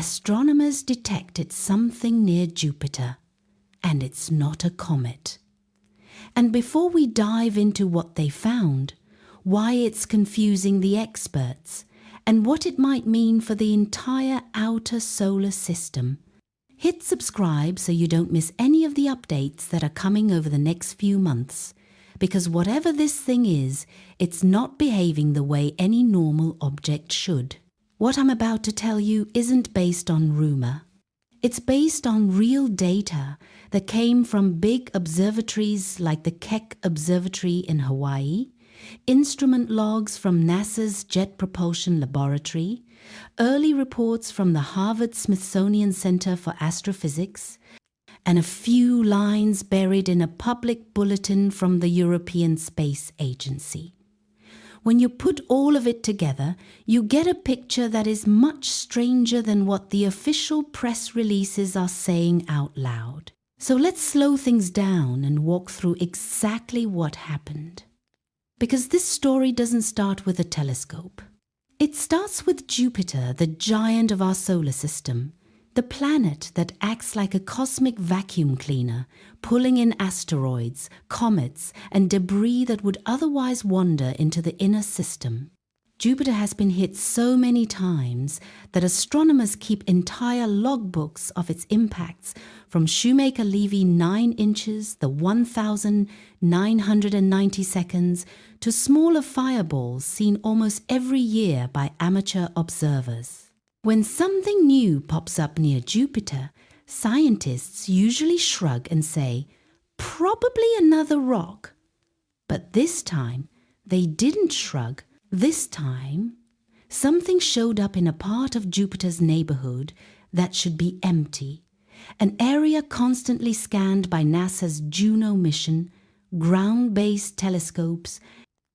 astronomers detected something near Jupiter, and it's not a comet. And before we dive into what they found, why it's confusing the experts, and what it might mean for the entire outer solar system, hit subscribe so you don't miss any of the updates that are coming over the next few months, because whatever this thing is, it's not behaving the way any normal object should. What I'm about to tell you isn't based on rumor. It's based on real data that came from big observatories like the Keck Observatory in Hawaii, instrument logs from NASA's Jet Propulsion Laboratory, early reports from the Harvard-Smithsonian Center for Astrophysics, and a few lines buried in a public bulletin from the European Space Agency. When you put all of it together, you get a picture that is much stranger than what the official press releases are saying out loud. So let's slow things down and walk through exactly what happened. Because this story doesn't start with a telescope. It starts with Jupiter, the giant of our solar system, the planet that acts like a cosmic vacuum cleaner, pulling in asteroids, comets, and debris that would otherwise wander into the inner system. Jupiter has been hit so many times that astronomers keep entire logbooks of its impacts, from Shoemaker-Levy 9 inches, the 1,990 seconds, to smaller fireballs seen almost every year by amateur observers. When something new pops up near Jupiter, scientists usually shrug and say, "Probably another rock." But this time, they didn't shrug. This time, something showed up in a part of Jupiter's neighborhood that should be empty, an area constantly scanned by NASA's Juno mission, ground-based telescopes,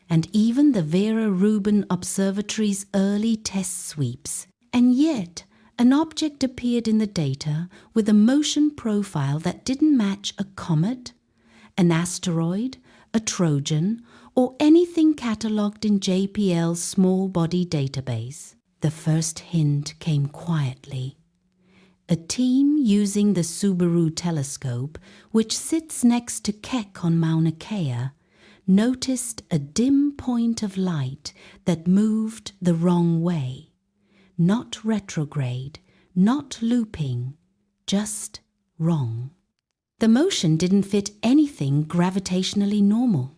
and even the Vera Rubin Observatory's early test sweeps. And yet, an object appeared in the data with a motion profile that didn't match a comet, an asteroid, a Trojan, or anything catalogued in JPL's small body database. The first hint came quietly. A team using the Subaru telescope, which sits next to Keck on Mauna Kea, noticed a dim point of light that moved the wrong way. Not retrograde, not looping, just wrong. The motion didn't fit anything gravitationally normal.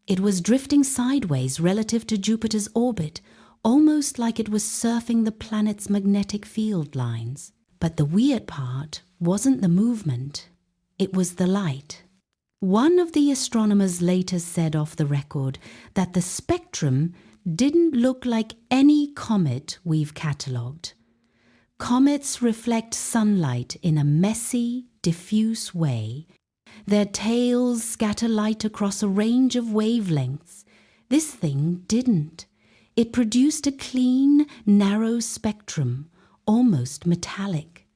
It was drifting sideways relative to Jupiter's orbit, almost like it was surfing the planet's magnetic field lines. But the weird part wasn't the movement, it was the light. One of the astronomers later said off the record that the spectrum didn't look like any comet we've catalogued. Comets reflect sunlight in a messy, diffuse way. Their tails scatter light across a range of wavelengths. This thing didn't. It produced a clean, narrow spectrum, almost metallic.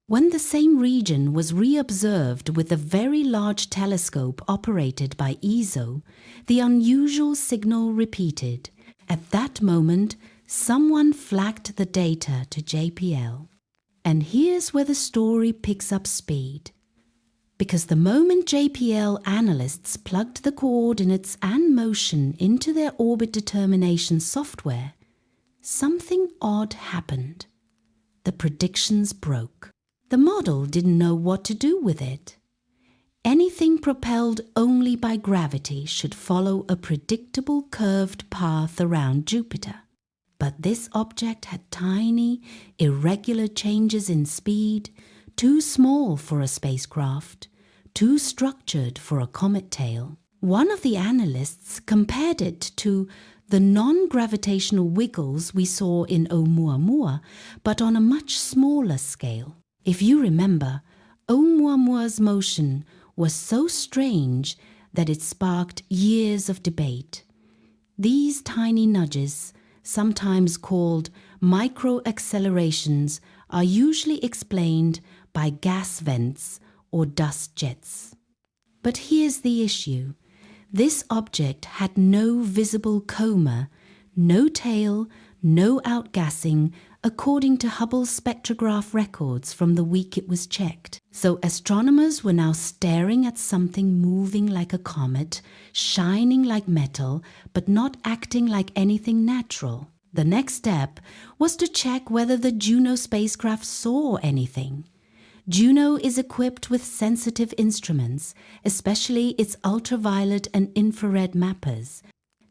When the same region was reobserved with a very large telescope operated by ESO, the unusual signal repeated. At that moment, someone flagged the data to JPL. And here's where the story picks up speed. Because the moment JPL analysts plugged the coordinates and motion into their orbit determination software, something odd happened. The predictions broke. The model didn't know what to do with it. Anything propelled only by gravity should follow a predictable curved path around Jupiter. But this object had tiny, irregular changes in speed, too small for a spacecraft, too structured for a comet tail. One of the analysts compared it to the non-gravitational wiggles we saw in Oumuamua, but on a much smaller scale. If you remember, Oumuamua's motion was so strange that it sparked years of debate. These tiny nudges, sometimes called microaccelerations, are usually explained by gas vents or dust jets. But here's the issue. This object had no visible coma, no tail, no outgassing, according to Hubble's spectrograph records from the week it was checked. So astronomers were now staring at something moving like a comet, shining like metal, but not acting like anything natural. The next step was to check whether the Juno spacecraft saw anything. Juno is equipped with sensitive instruments, especially its ultraviolet and infrared mappers.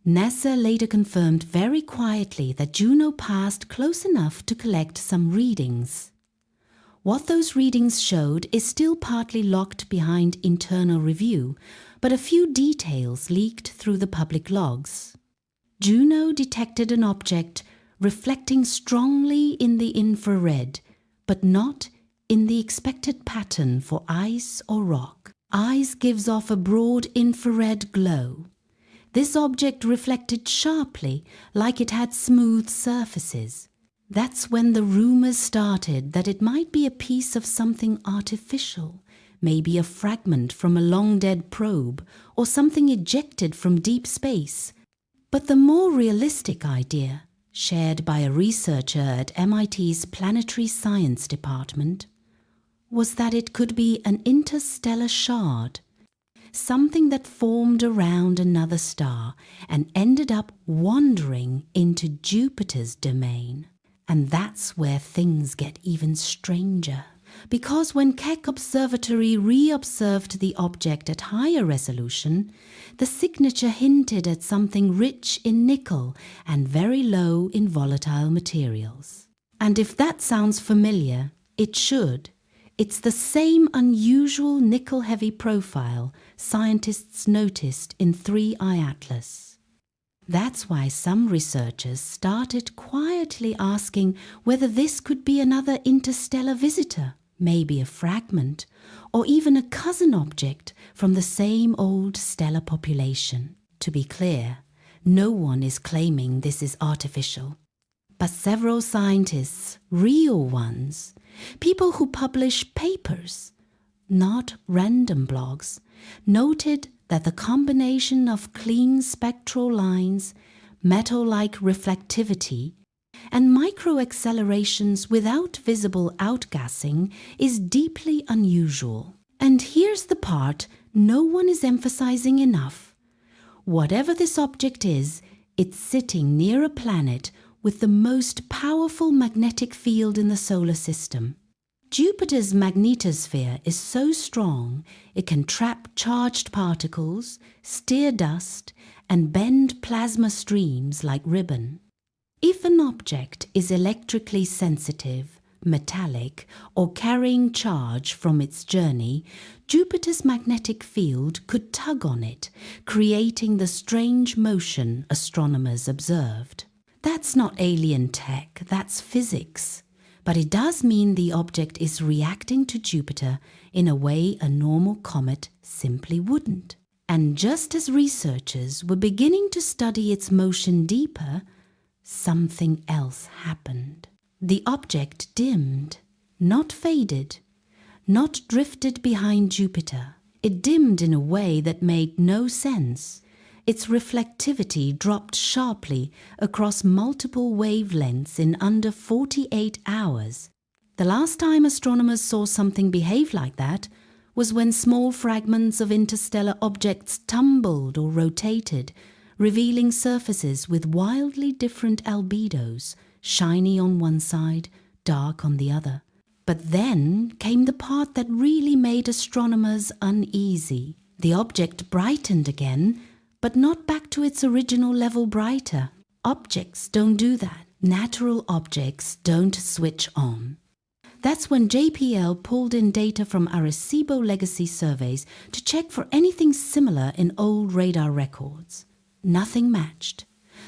NASA later confirmed very quietly that Juno passed close enough to collect some readings. What those readings showed is still partly locked behind internal review, but a few details leaked through the public logs. Juno detected an object reflecting strongly in the infrared, but not in the expected pattern for ice or rock. Ice gives off a broad infrared glow. This object reflected sharply, like it had smooth surfaces. That's when the rumors started that it might be a piece of something artificial, maybe a fragment from a long-dead probe or something ejected from deep space. But the more realistic idea, shared by a researcher at MIT's Planetary Science Department, was that it could be an interstellar shard, something that formed around another star and ended up wandering into Jupiter's domain. And that's where things get even stranger. Because when Keck Observatory re-observed the object at higher resolution, the signature hinted at something rich in nickel and very low in volatile materials. And if that sounds familiar, it should. It's the same unusual nickel-heavy profile scientists noticed in 3I Atlas. That's why some researchers started quietly asking whether this could be another interstellar visitor, maybe a fragment, or even a cousin object from the same old stellar population. To be clear, no one is claiming this is artificial. But several scientists, real ones, people who publish papers, not random blogs, noted that the combination of clean spectral lines, metal-like reflectivity, and microaccelerations without visible outgassing is deeply unusual. And here's the part no one is emphasizing enough. Whatever this object is, it's sitting near a planet with the most powerful magnetic field in the solar system. Jupiter's magnetosphere is so strong it can trap charged particles, steer dust, and bend plasma streams like ribbon. If an object is electrically sensitive, metallic, or carrying charge from its journey, Jupiter's magnetic field could tug on it, creating the strange motion astronomers observed. That's not alien tech, that's physics. But it does mean the object is reacting to Jupiter in a way a normal comet simply wouldn't. And just as researchers were beginning to study its motion deeper, something else happened. The object dimmed, not faded, not drifted behind Jupiter. It dimmed in a way that made no sense. Its reflectivity dropped sharply across multiple wavelengths in under 48 hours. The last time astronomers saw something behave like that was when small fragments of interstellar objects tumbled or rotated, revealing surfaces with wildly different albedos, shiny on one side, dark on the other. But then came the part that really made astronomers uneasy. The object brightened again, but not back to its original level brighter. Objects don't do that. Natural objects don't switch on. That's when JPL pulled in data from Arecibo legacy surveys to check for anything similar in old radar records. Nothing matched.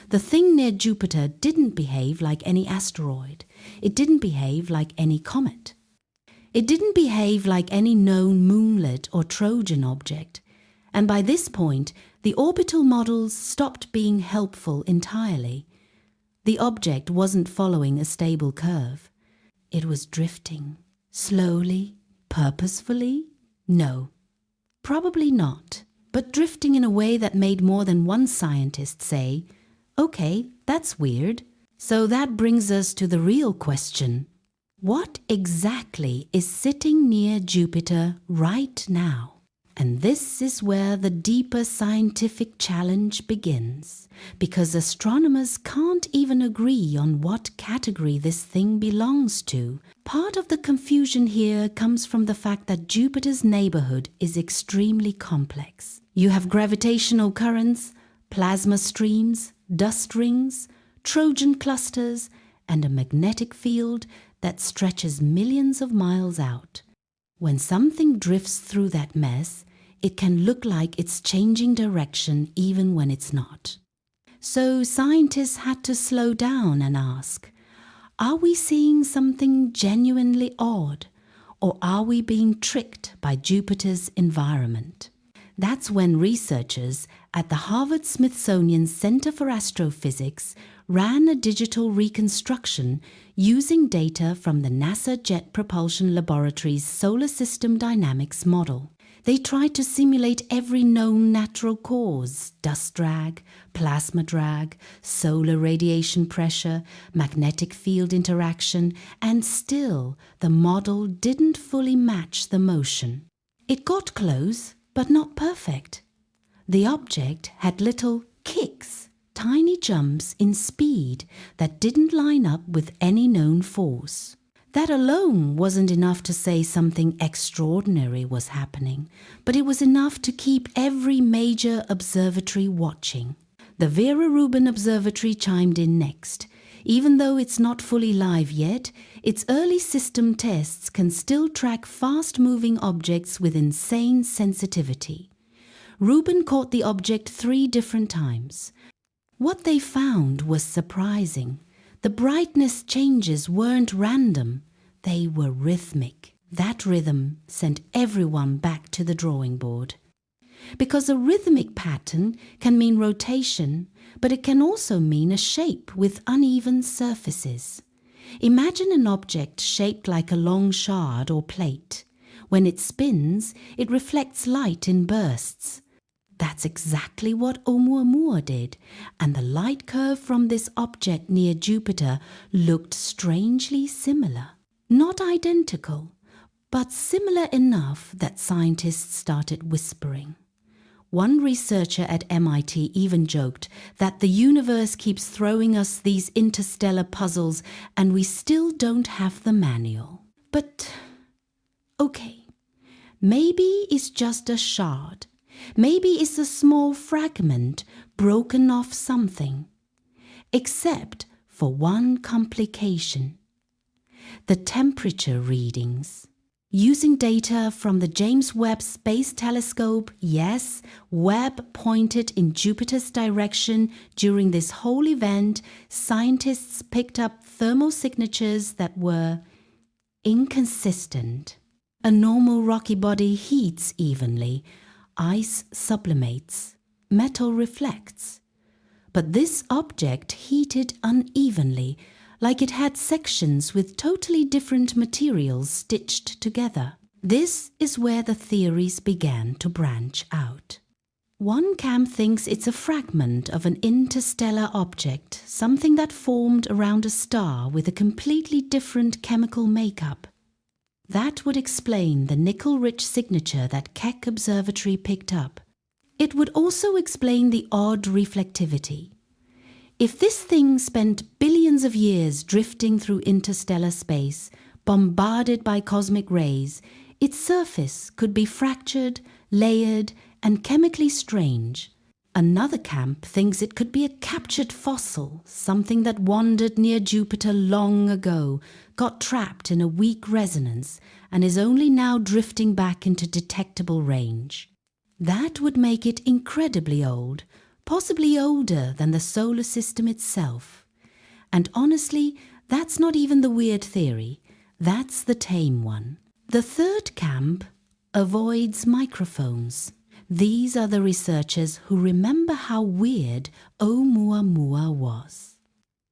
The thing near Jupiter didn't behave like any asteroid. It didn't behave like any comet. It didn't behave like any known moonlet or Trojan object. And by this point, the orbital models stopped being helpful entirely. The object wasn't following a stable curve. It was drifting. Slowly? Purposefully? No. Probably not. But drifting in a way that made more than one scientist say, "Okay, that's weird." So that brings us to the real question. What exactly is sitting near Jupiter right now? And this is where the deeper scientific challenge begins, because astronomers can't even agree on what category this thing belongs to. Part of the confusion here comes from the fact that Jupiter's neighborhood is extremely complex. You have gravitational currents, plasma streams, dust rings, Trojan clusters, and a magnetic field that stretches millions of miles out. When something drifts through that mess, it can look like it's changing direction even when it's not. So scientists had to slow down and ask, are we seeing something genuinely odd, or are we being tricked by Jupiter's environment? That's when researchers at the Harvard Smithsonian Center for Astrophysics ran a digital reconstruction using data from the NASA Jet Propulsion Laboratory's Solar System Dynamics model. They tried to simulate every known natural cause: dust drag, plasma drag, solar radiation pressure, magnetic field interaction, and still the model didn't fully match the motion. It got close, but not perfect. The object had little kicks, tiny jumps in speed that didn't line up with any known force. That alone wasn't enough to say something extraordinary was happening, but it was enough to keep every major observatory watching. The Vera Rubin Observatory chimed in next. Even though it's not fully live yet, its early system tests can still track fast-moving objects with insane sensitivity. Rubin caught the object 3 different times. What they found was surprising. The brightness changes weren't random, they were rhythmic. That rhythm sent everyone back to the drawing board. Because a rhythmic pattern can mean rotation, but it can also mean a shape with uneven surfaces. Imagine an object shaped like a long shard or plate. When it spins, it reflects light in bursts. That's exactly what Oumuamua did, and the light curve from this object near Jupiter looked strangely similar. Not identical, but similar enough that scientists started whispering. One researcher at MIT even joked that the universe keeps throwing us these interstellar puzzles and we still don't have the manual. But, okay, maybe it's just a shard. Maybe it's a small fragment broken off something. Except for one complication: the temperature readings. Using data from the James Webb Space Telescope, yes, Webb pointed in Jupiter's direction during this whole event, scientists picked up thermal signatures that were inconsistent. A normal rocky body heats evenly, ice sublimates, metal reflects. But this object heated unevenly, like it had sections with totally different materials stitched together. This is where the theories began to branch out. One camp thinks it's a fragment of an interstellar object, something that formed around a star with a completely different chemical makeup. That would explain the nickel-rich signature that Keck Observatory picked up. It would also explain the odd reflectivity. If this thing spent billions of years drifting through interstellar space, bombarded by cosmic rays, its surface could be fractured, layered, and chemically strange. Another camp thinks it could be a captured fossil, something that wandered near Jupiter long ago, got trapped in a weak resonance, and is only now drifting back into detectable range. That would make it incredibly old, possibly older than the solar system itself. And honestly, that's not even the weird theory, that's the tame one. The third camp avoids microphones. These are the researchers who remember how weird Oumuamua was.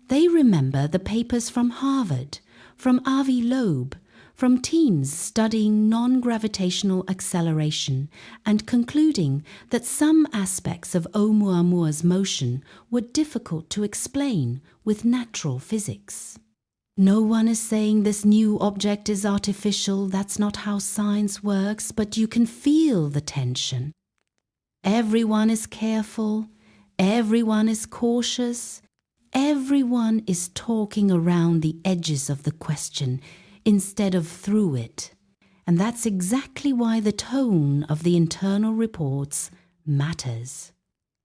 They remember the papers from Harvard, from Avi Loeb, from teams studying non-gravitational acceleration and concluding that some aspects of Oumuamua's motion were difficult to explain with natural physics. No one is saying this new object is artificial, that's not how science works, but you can feel the tension. Everyone is careful, everyone is cautious, everyone is talking around the edges of the question instead of through it. And that's exactly why the tone of the internal reports matters.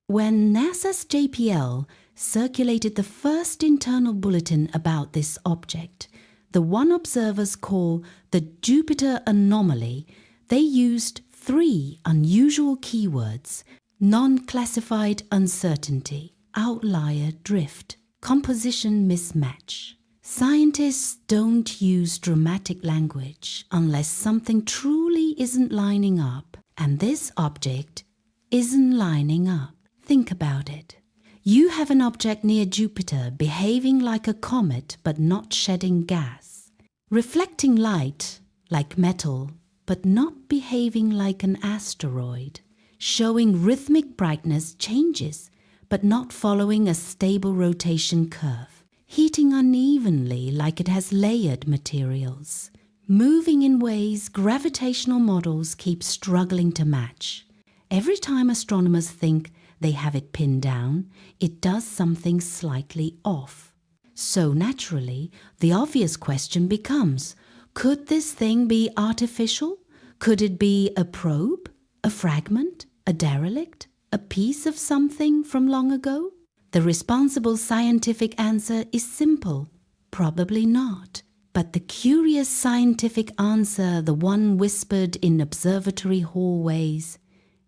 When NASA's JPL circulated the first internal bulletin about this object, the one observers call the Jupiter anomaly, they used 3 unusual keywords: non-classified uncertainty, outlier drift, composition mismatch. Scientists don't use dramatic language unless something truly isn't lining up, and this object isn't lining up. Think about it. You have an object near Jupiter behaving like a comet but not shedding gas, reflecting light like metal but not behaving like an asteroid, showing rhythmic brightness changes but not following a stable rotation curve, heating unevenly like it has layered materials, moving in ways gravitational models keep struggling to match. Every time astronomers think they have it pinned down, it does something slightly off. So naturally, the obvious question becomes, could this thing be artificial? Could it be a probe, a fragment, a derelict, a piece of something from long ago? The responsible scientific answer is simple, probably not. But the curious scientific answer, the one whispered in observatory hallways,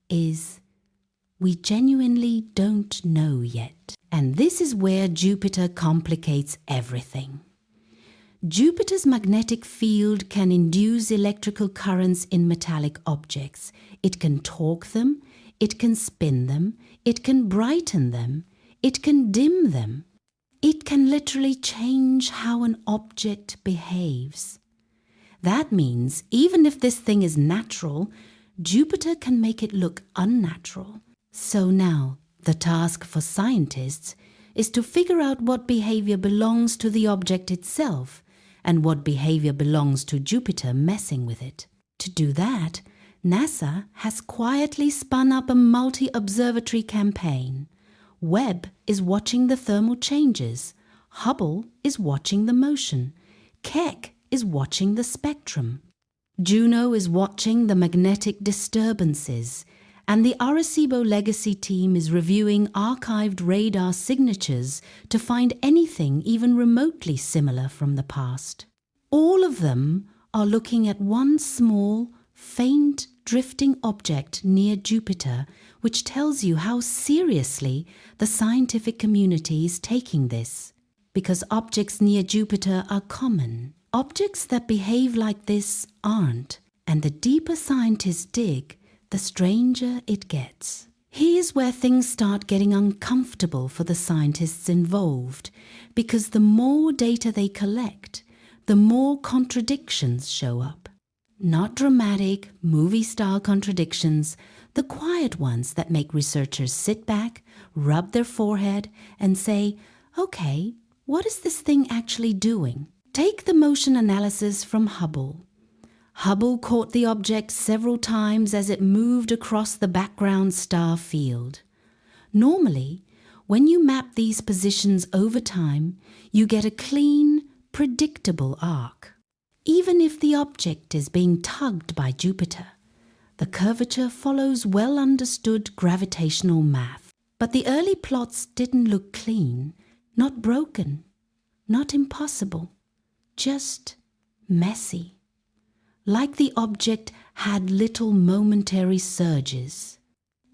is we genuinely don't know yet. And this is where Jupiter complicates everything. Jupiter's magnetic field can induce electrical currents in metallic objects. It can torque them, it can spin them, it can brighten them, it can dim them. It can literally change how an object behaves. That means even if this thing is natural, Jupiter can make it look unnatural. So now, the task for scientists is to figure out what behavior belongs to the object itself and what behavior belongs to Jupiter messing with it. To do that, NASA has quietly spun up a multi-observatory campaign. Webb is watching the thermal changes. Hubble is watching the motion. Keck is watching the spectrum. Juno is watching the magnetic disturbances. And the Arecibo Legacy team is reviewing archived radar signatures to find anything even remotely similar from the past. All of them are looking at one small, faint, drifting object near Jupiter, which tells you how seriously the scientific community is taking this. Because objects near Jupiter are common. Objects that behave like this aren't. And the deeper scientists dig, the stranger it gets. Here's where things start getting uncomfortable for the scientists involved, because the more data they collect, the more contradictions show up. Not dramatic, movie-style contradictions, the quiet ones that make researchers sit back, rub their forehead, and say, okay, what is this thing actually doing? Take the motion analysis from Hubble. Hubble caught the object several times as it moved across the background star field. Normally, when you map these positions over time, you get a clean, predictable arc. Even if the object is being tugged by Jupiter, the curvature follows well-understood gravitational math. But the early plots didn't look clean, not broken, not impossible, just messy. Like the object had little momentary surges.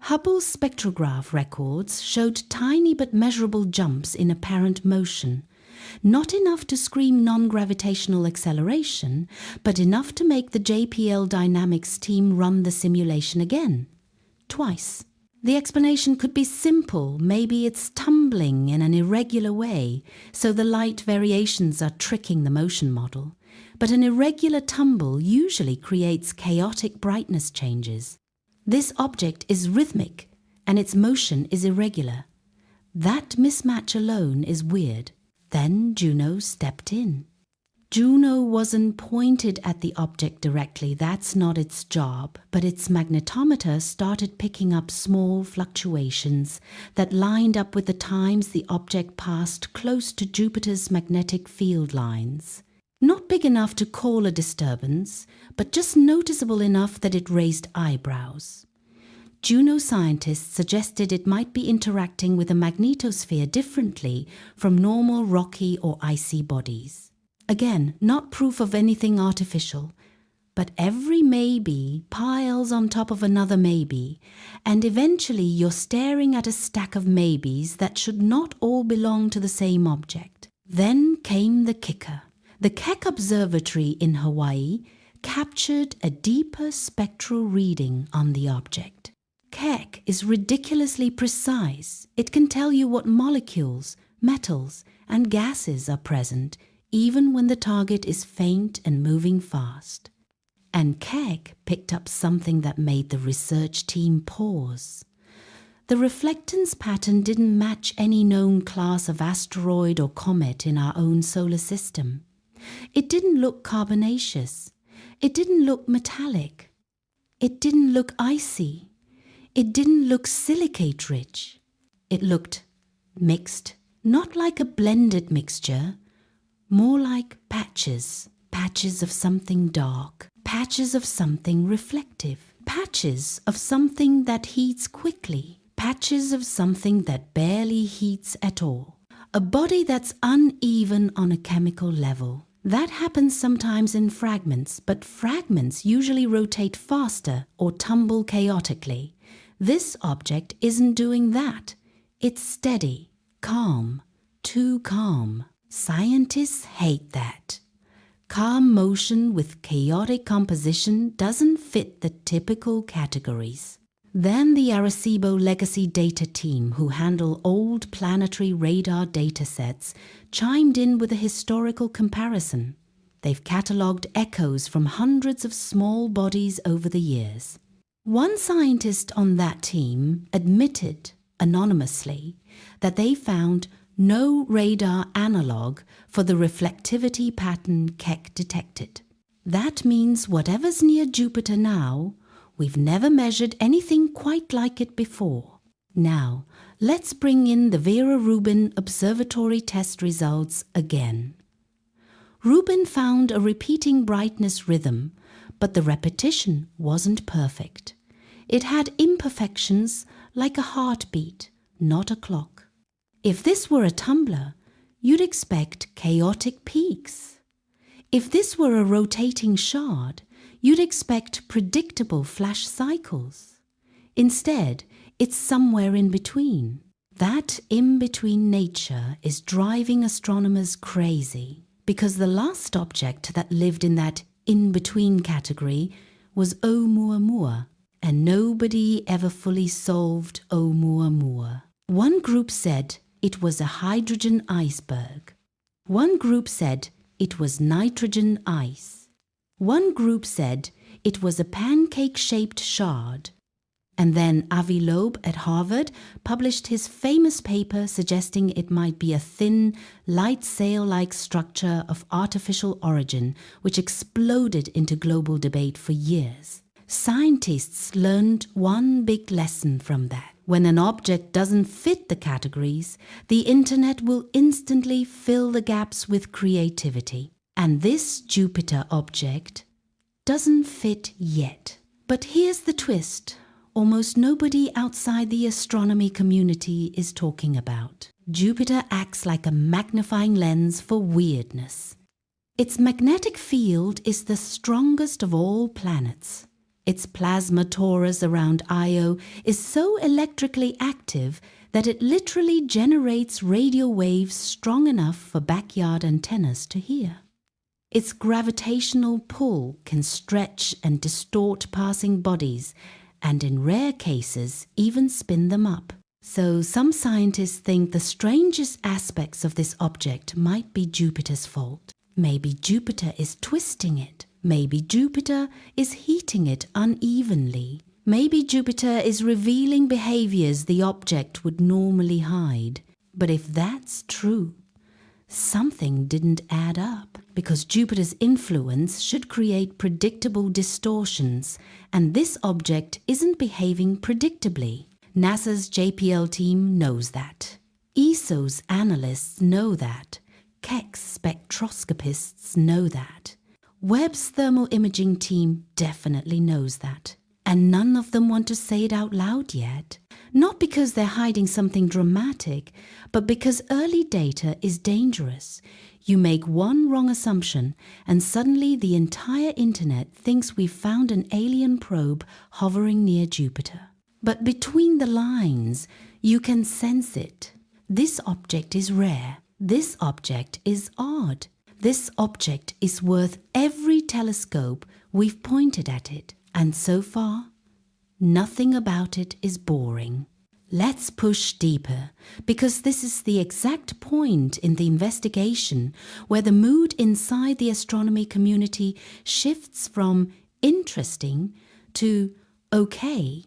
Hubble's spectrograph records showed tiny but measurable jumps in apparent motion, not enough to scream non-gravitational acceleration, but enough to make the JPL Dynamics team run the simulation again, twice. The explanation could be simple. Maybe it's tumbling in an irregular way, so the light variations are tricking the motion model. but an irregular tumble usually creates chaotic brightness changes. This object is rhythmic and its motion is irregular. That mismatch alone is weird. Then Juno stepped in. Juno wasn't pointed at the object directly, that's not its job, but its magnetometer started picking up small fluctuations that lined up with the times the object passed close to Jupiter's magnetic field lines. Not big enough to call a disturbance, but just noticeable enough that it raised eyebrows. Juno scientists suggested it might be interacting with a magnetosphere differently from normal rocky or icy bodies. Again, not proof of anything artificial, but every maybe piles on top of another maybe, and eventually you're staring at a stack of maybes that should not all belong to the same object. Then came the kicker. The Keck Observatory in Hawaii captured a deeper spectral reading on the object. Keck is ridiculously precise. It can tell you what molecules, metals, and gases are present, even when the target is faint and moving fast. And Keck picked up something that made the research team pause. The reflectance pattern didn't match any known class of asteroid or comet in our own solar system. It didn't look carbonaceous. It didn't look metallic. It didn't look icy. It didn't look silicate-rich. It looked mixed, not like a blended mixture, more like patches of something dark, patches of something reflective, patches of something that heats quickly, patches of something that barely heats at all. A body that's uneven on a chemical level. That happens sometimes in fragments, but fragments usually rotate faster or tumble chaotically. This object isn't doing that. It's steady, calm, too calm. Scientists hate that. Calm motion with chaotic composition doesn't fit the typical categories. Then the Arecibo Legacy Data team, who handle old planetary radar datasets, chimed in with a historical comparison. They've catalogued echoes from hundreds of small bodies over the years. One scientist on that team admitted, anonymously, that they found no radar analog for the reflectivity pattern Keck detected. That means whatever's near Jupiter now, we've never measured anything quite like it before. Now, let's bring in the Vera Rubin Observatory test results again. Rubin found a repeating brightness rhythm, but the repetition wasn't perfect. It had imperfections like a heartbeat, not a clock. If this were a tumbler, you'd expect chaotic peaks. If this were a rotating shard, you'd expect predictable flash cycles. Instead, it's somewhere in between. That in-between nature is driving astronomers crazy, because the last object that lived in that in-between category was Oumuamua, and nobody ever fully solved Oumuamua. One group said it was a hydrogen iceberg. One group said it was nitrogen ice. One group said it was a pancake-shaped shard. And then Avi Loeb at Harvard published his famous paper suggesting it might be a thin, light sail-like structure of artificial origin, which exploded into global debate for years. Scientists learned one big lesson from that. When an object doesn't fit the categories, the internet will instantly fill the gaps with creativity. And this Jupiter object doesn't fit yet. But here's the twist. Almost nobody outside the astronomy community is talking about. Jupiter acts like a magnifying lens for weirdness. Its magnetic field is the strongest of all planets. Its plasma torus around Io is so electrically active that it literally generates radio waves strong enough for backyard antennas to hear. Its gravitational pull can stretch and distort passing bodies, and in rare cases even spin them up. So some scientists think the strangest aspects of this object might be Jupiter's fault. Maybe Jupiter is twisting it. Maybe Jupiter is heating it unevenly. Maybe Jupiter is revealing behaviors the object would normally hide. But if that's true, something didn't add up, because Jupiter's influence should create predictable distortions, and this object isn't behaving predictably. NASA's JPL team knows that. ESO's analysts know that. Keck's spectroscopists know that. Webb's thermal imaging team definitely knows that. And none of them want to say it out loud yet. Not because they're hiding something dramatic, but because early data is dangerous. You make one wrong assumption, and suddenly the entire internet thinks we've found an alien probe hovering near Jupiter. But between the lines, you can sense it. This object is rare. This object is odd. This object is worth every telescope we've pointed at it. And so far, nothing about it is boring. Let's push deeper, because this is the exact point in the investigation where the mood inside the astronomy community shifts from interesting to okay.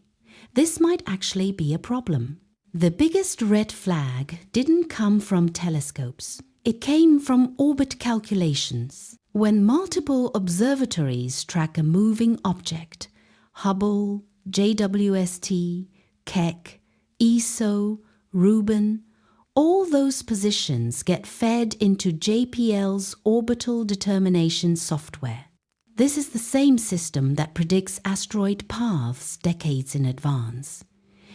This might actually be a problem. The biggest red flag didn't come from telescopes. It came from orbit calculations. When multiple observatories track a moving object, Hubble, JWST, Keck, ESO, Rubin, all those positions get fed into JPL's orbital determination software. This is the same system that predicts asteroid paths decades in advance.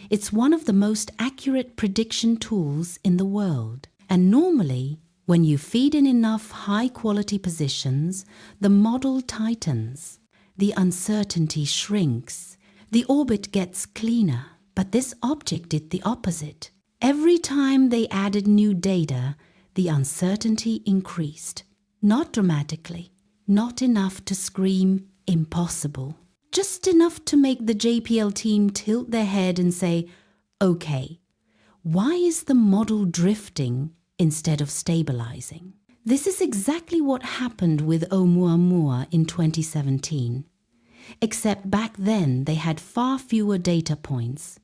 It's one of the most accurate prediction tools in the world. And normally, when you feed in enough high-quality positions, the model tightens, the uncertainty shrinks, the orbit gets cleaner. But this object did the opposite. Every time they added new data, the uncertainty increased. Not dramatically, not enough to scream impossible. Just enough to make the JPL team tilt their head and say, okay, why is the model drifting instead of stabilizing? This is exactly what happened with Oumuamua in 2017. Except back then they had far fewer data points.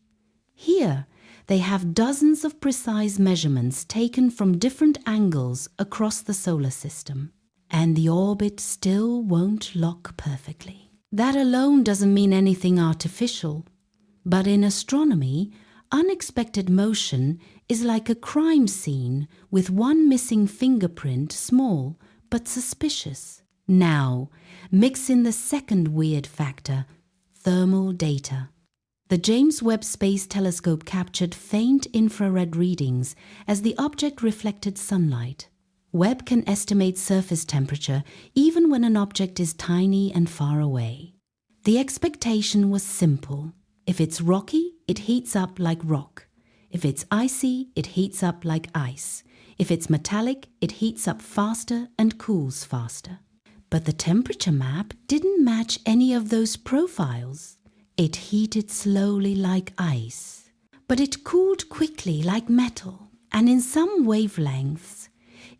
Here, they have dozens of precise measurements taken from different angles across the solar system. And the orbit still won't lock perfectly. That alone doesn't mean anything artificial. But in astronomy, unexpected motion is like a crime scene with one missing fingerprint, small but suspicious. Now, mix in the second weird factor, thermal data. The James Webb Space Telescope captured faint infrared readings as the object reflected sunlight. Webb can estimate surface temperature even when an object is tiny and far away. The expectation was simple. If it's rocky, it heats up like rock. If it's icy, it heats up like ice. If it's metallic, it heats up faster and cools faster. But the temperature map didn't match any of those profiles. It heated slowly like ice, but it cooled quickly like metal, and in some wavelengths,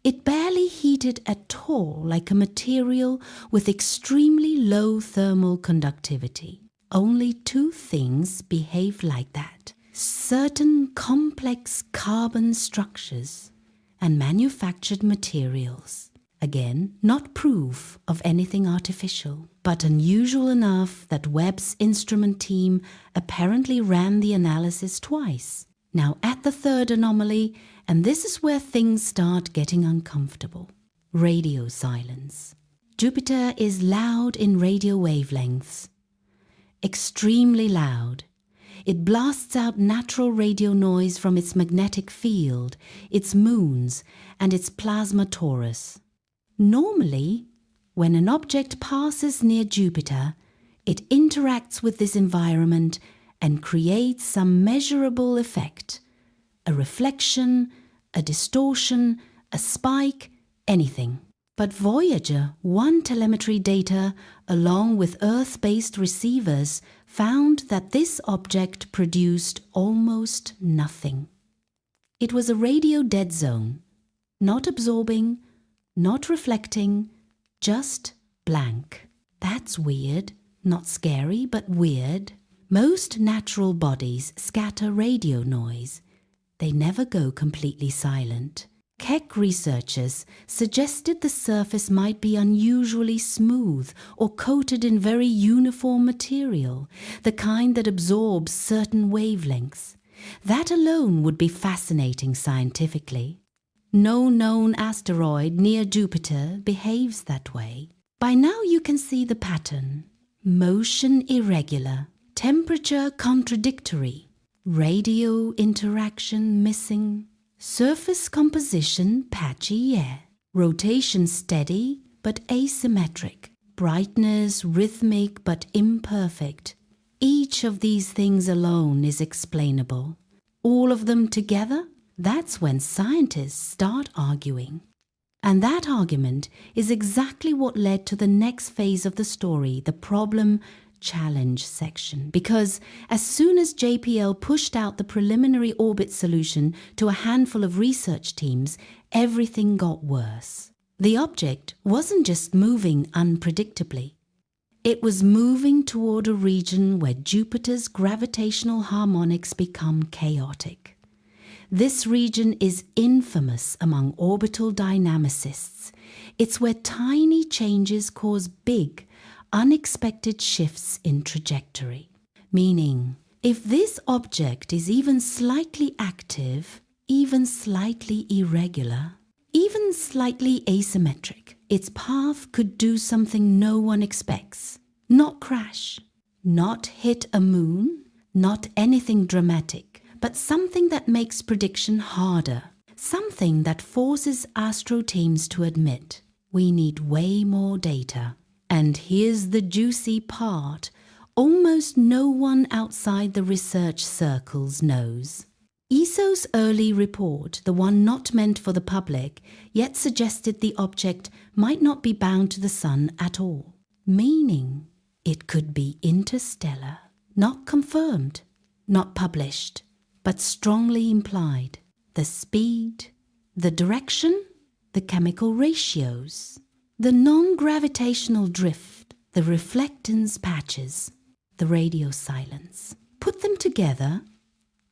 it barely heated at all like a material with extremely low thermal conductivity. Only two things behave like that: certain complex carbon structures and manufactured materials. Again, not proof of anything artificial, but unusual enough that Webb's instrument team apparently ran the analysis twice. Now at the third anomaly, and this is where things start getting uncomfortable. Radio silence. Jupiter is loud in radio wavelengths. Extremely loud. It blasts out natural radio noise from its magnetic field, its moons, and its plasma torus. Normally, when an object passes near Jupiter, it interacts with this environment and creates some measurable effect. A reflection, a distortion, a spike, anything. But Voyager 1 telemetry data, along with Earth-based receivers, found that this object produced almost nothing. It was a radio dead zone, not absorbing, not reflecting, just blank. That's weird. Not scary, but weird. Most natural bodies scatter radio noise. They never go completely silent. Keck researchers suggested the surface might be unusually smooth or coated in very uniform material, the kind that absorbs certain wavelengths. That alone would be fascinating scientifically. No known asteroid near Jupiter behaves that way. By now you can see the pattern. Motion irregular, temperature contradictory, radio interaction missing, surface composition patchy, yeah, rotation steady but asymmetric, brightness rhythmic but imperfect. Each of these things alone is explainable. All of them together? That's when scientists start arguing. And that argument is exactly what led to the next phase of the story, the problem-challenge section. Because as soon as JPL pushed out the preliminary orbit solution to a handful of research teams, everything got worse. The object wasn't just moving unpredictably. It was moving toward a region where Jupiter's gravitational harmonics become chaotic. This region is infamous among orbital dynamicists. It's where tiny changes cause big, unexpected shifts in trajectory. Meaning, if this object is even slightly active, even slightly irregular, even slightly asymmetric, its path could do something no one expects. Not crash, not hit a moon, not anything dramatic, but something that makes prediction harder, something that forces astro teams to admit, we need way more data. And here's the juicy part, almost no one outside the research circles knows. ESO's early report, the one not meant for the public, yet suggested the object might not be bound to the sun at all, meaning it could be interstellar, not confirmed, not published, but strongly implied. The speed, the direction, the chemical ratios, the non-gravitational drift, the reflectance patches, the radio silence. Put them together,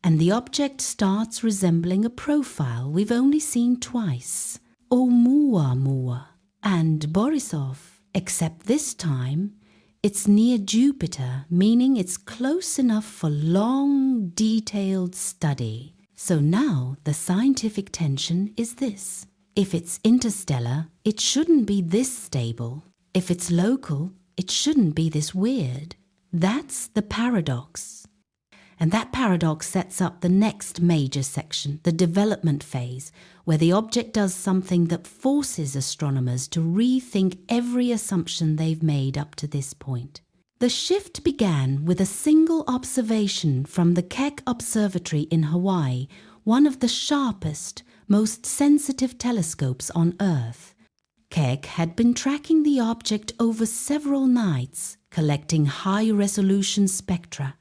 and the object starts resembling a profile we've only seen twice, Oumuamua and Borisov, except this time it's near Jupiter, meaning it's close enough for long, detailed study. So now the scientific tension is this. If it's interstellar, it shouldn't be this stable. If it's local, it shouldn't be this weird. That's the paradox. And that paradox sets up the next major section, the development phase, where the object does something that forces astronomers to rethink every assumption they've made up to this point. The shift began with a single observation from the Keck Observatory in Hawaii, one of the sharpest, most sensitive telescopes on Earth. Keck had been tracking the object over several nights, collecting high-resolution spectra.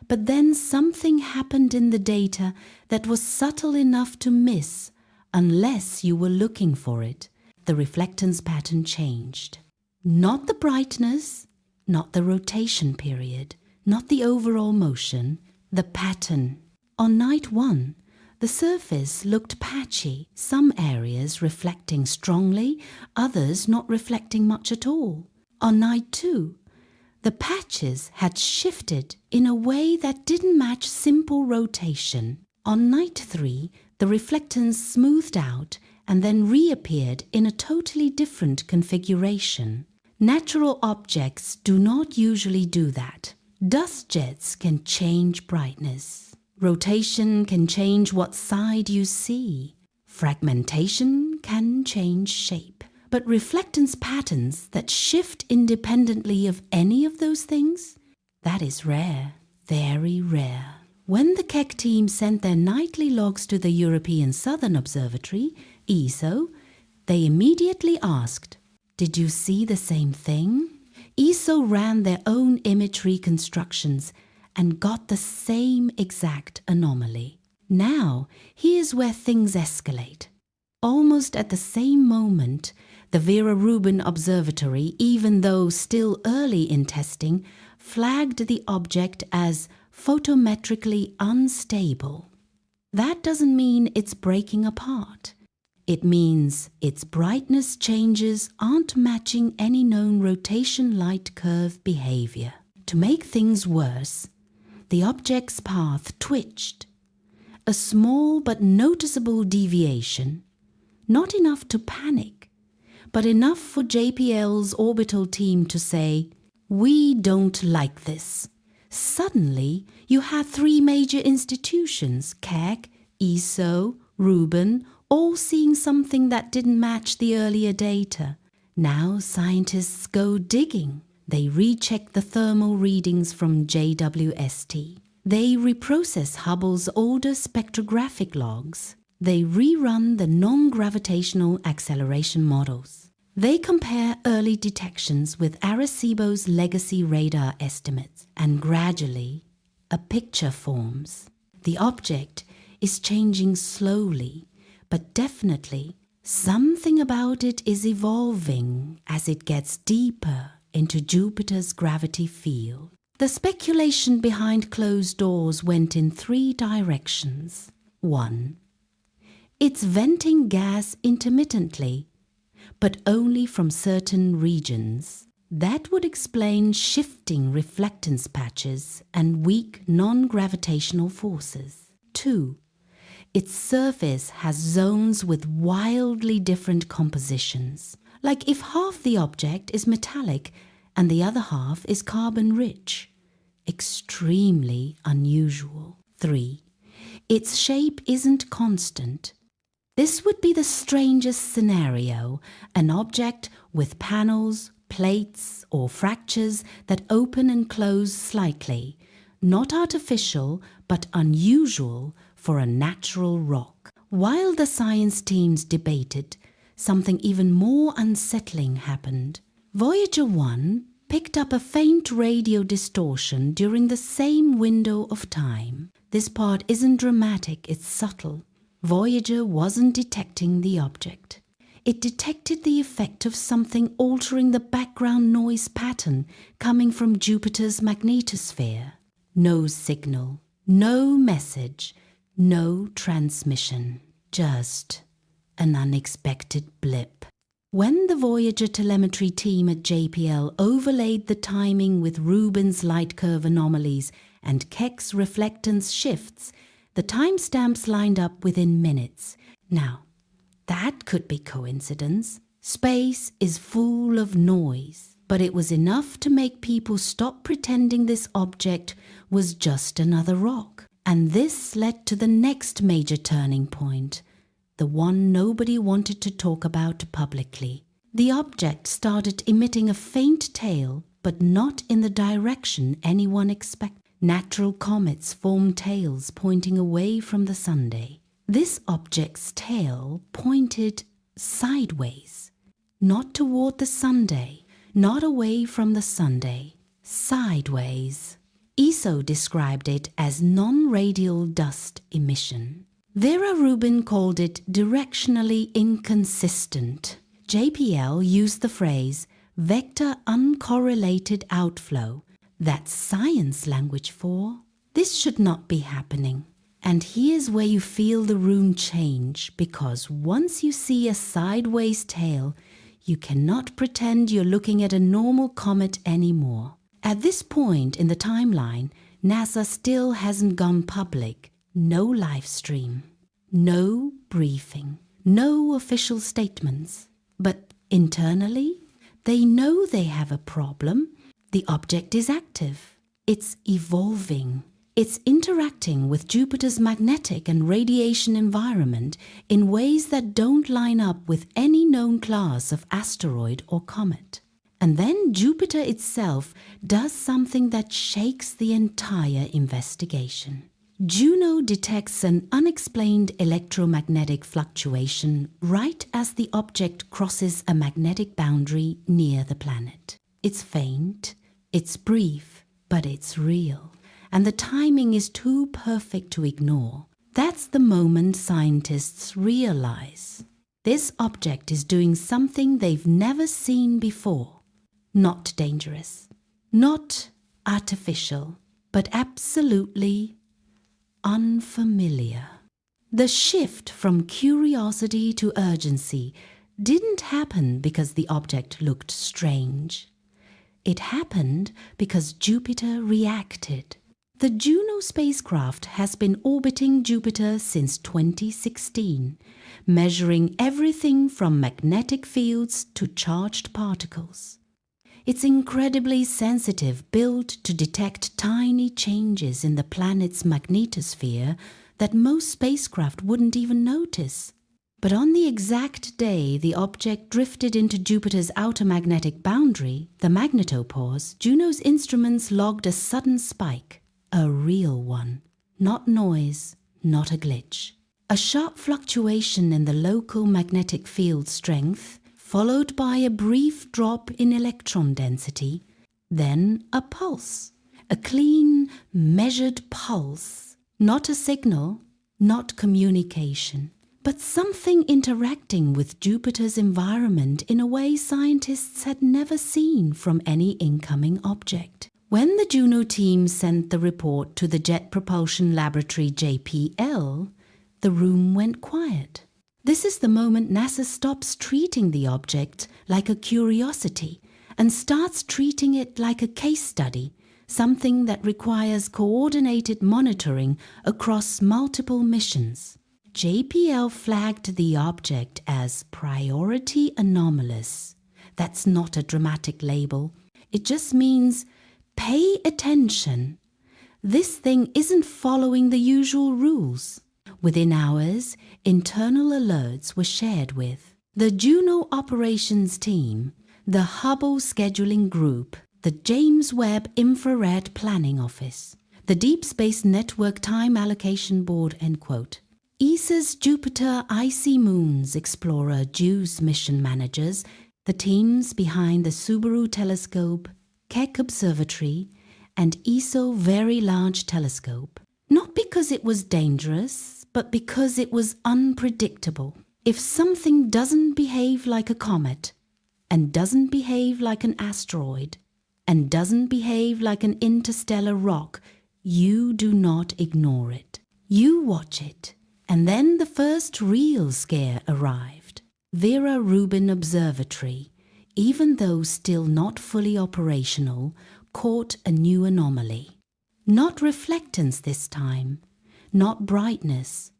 But then something happened in the data that was subtle enough to miss, unless you were looking for it. The reflectance pattern changed. Not the brightness, not the rotation period, not the overall motion, the pattern. On night 1, the surface looked patchy, some areas reflecting strongly, others not reflecting much at all. On night 2, the patches had shifted in a way that didn't match simple rotation. On night 3, the reflectance smoothed out and then reappeared in a totally different configuration. Natural objects do not usually do that. Dust jets can change brightness. Rotation can change what side you see. Fragmentation can change shape. But reflectance patterns that shift independently of any of those things, that is rare, very rare. When the Keck team sent their nightly logs to the European Southern Observatory, ESO, they immediately asked, "Did you see the same thing?" ESO ran their own image reconstructions and got the same exact anomaly. Now, here's where things escalate. Almost at the same moment, the Vera Rubin Observatory, even though still early in testing, flagged the object as photometrically unstable. That doesn't mean it's breaking apart. It means its brightness changes aren't matching any known rotation light curve behavior. To make things worse, the object's path twitched. A small but noticeable deviation, not enough to panic, but enough for JPL's orbital team to say, "We don't like this." Suddenly, you had 3 major institutions, Keck, ESO, Rubin, all seeing something that didn't match the earlier data. Now scientists go digging. They recheck the thermal readings from JWST. They reprocess Hubble's older spectrographic logs. They rerun the non-gravitational acceleration models. They compare early detections with Arecibo's legacy radar estimates, and gradually, a picture forms. The object is changing slowly, but definitely something about it is evolving as it gets deeper into Jupiter's gravity field. The speculation behind closed doors went in 3 directions. 1. It's venting gas intermittently, but only from certain regions. That would explain shifting reflectance patches and weak non-gravitational forces. 2. Its surface has zones with wildly different compositions, like if half the object is metallic and the other half is carbon-rich. Extremely unusual. 3. Its shape isn't constant. This would be the strangest scenario, an object with panels, plates, or fractures that open and close slightly, not artificial but unusual for a natural rock. While the science teams debated, something even more unsettling happened. Voyager 1 picked up a faint radio distortion during the same window of time. This part isn't dramatic, it's subtle. Voyager wasn't detecting the object. It detected the effect of something altering the background noise pattern coming from Jupiter's magnetosphere. No signal, no message, no transmission. Just an unexpected blip. When the Voyager telemetry team at JPL overlaid the timing with Rubin's light curve anomalies and Keck's reflectance shifts, the timestamps lined up within minutes. Now, that could be coincidence. Space is full of noise, but it was enough to make people stop pretending this object was just another rock. And this led to the next major turning point, the one nobody wanted to talk about publicly. The object started emitting a faint tail, but not in the direction anyone expected. Natural comets form tails pointing away from the Sunday. This object's tail pointed sideways, not toward the Sunday, not away from the Sunday, sideways. ESO described it as non-radial dust emission. Vera Rubin called it directionally inconsistent. JPL used the phrase vector uncorrelated outflow. That's science language for this should not be happening. And here's where you feel the room change, because once you see a sideways tail, you cannot pretend you're looking at a normal comet anymore. At this point in the timeline, NASA still hasn't gone public. No live stream, no briefing, no official statements. But internally, they know they have a problem. The object is active. It's evolving. It's interacting with Jupiter's magnetic and radiation environment in ways that don't line up with any known class of asteroid or comet. And then Jupiter itself does something that shakes the entire investigation. Juno detects an unexplained electromagnetic fluctuation right as the object crosses a magnetic boundary near the planet. It's faint, it's brief, but it's real. And the timing is too perfect to ignore. That's the moment scientists realize This object is doing something they've never seen before. Not dangerous, not artificial, but absolutely unfamiliar. The shift from curiosity to urgency didn't happen because the object looked strange. It happened because Jupiter reacted. The Juno spacecraft has been orbiting Jupiter since 2016, measuring everything from magnetic fields to charged particles. It's incredibly sensitive, built to detect tiny changes in the planet's magnetosphere that most spacecraft wouldn't even notice. But on the exact day the object drifted into Jupiter's outer magnetic boundary, the magnetopause, Juno's instruments logged a sudden spike, a real one. Not noise, not a glitch. A sharp fluctuation in the local magnetic field strength, followed by a brief drop in electron density, then a pulse. A clean, measured pulse. Not a signal, not communication, but something interacting with Jupiter's environment in a way scientists had never seen from any incoming object. When the Juno team sent the report to the Jet Propulsion Laboratory JPL, the room went quiet. This is the moment NASA stops treating the object like a curiosity and starts treating it like a case study, something that requires coordinated monitoring across multiple missions. JPL flagged the object as priority anomalous. That's not a dramatic label. It just means pay attention. This thing isn't following the usual rules. Within hours, internal alerts were shared with the Juno operations team, the Hubble scheduling group, the James Webb Infrared Planning Office, the Deep Space Network Time Allocation Board, end quote. ESA's Jupiter Icy Moons Explorer JUICE mission managers, the teams behind the Subaru Telescope, Keck Observatory, and ESO Very Large Telescope. Not because it was dangerous, but because it was unpredictable. If something doesn't behave like a comet, and doesn't behave like an asteroid, and doesn't behave like an interstellar rock, you do not ignore it. You watch it. And then the first real scare arrived. Vera Rubin Observatory, even though still not fully operational, caught a new anomaly. Not reflectance this time, not brightness,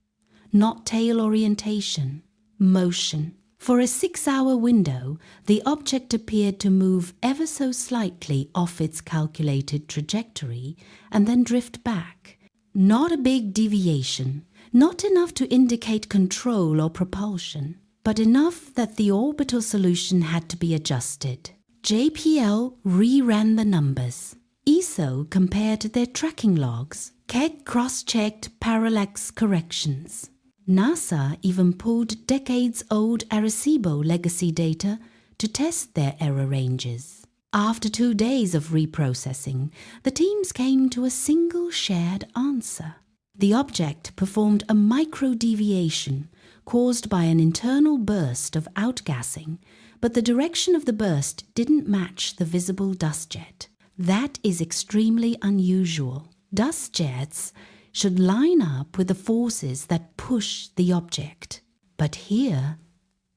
not tail orientation, motion. For a 6-hour window, the object appeared to move ever so slightly off its calculated trajectory and then drift back. Not a big deviation, not enough to indicate control or propulsion, but enough that the orbital solution had to be adjusted. JPL reran the numbers. ESO compared their tracking logs. Keck cross-checked parallax corrections. NASA even pulled decades-old Arecibo legacy data to test their error ranges. After 2 days of reprocessing, the teams came to a single shared answer. The object performed a micro-deviation caused by an internal burst of outgassing, but the direction of the burst didn't match the visible dust jet. That is extremely unusual. Dust jets should line up with the forces that push the object. But here,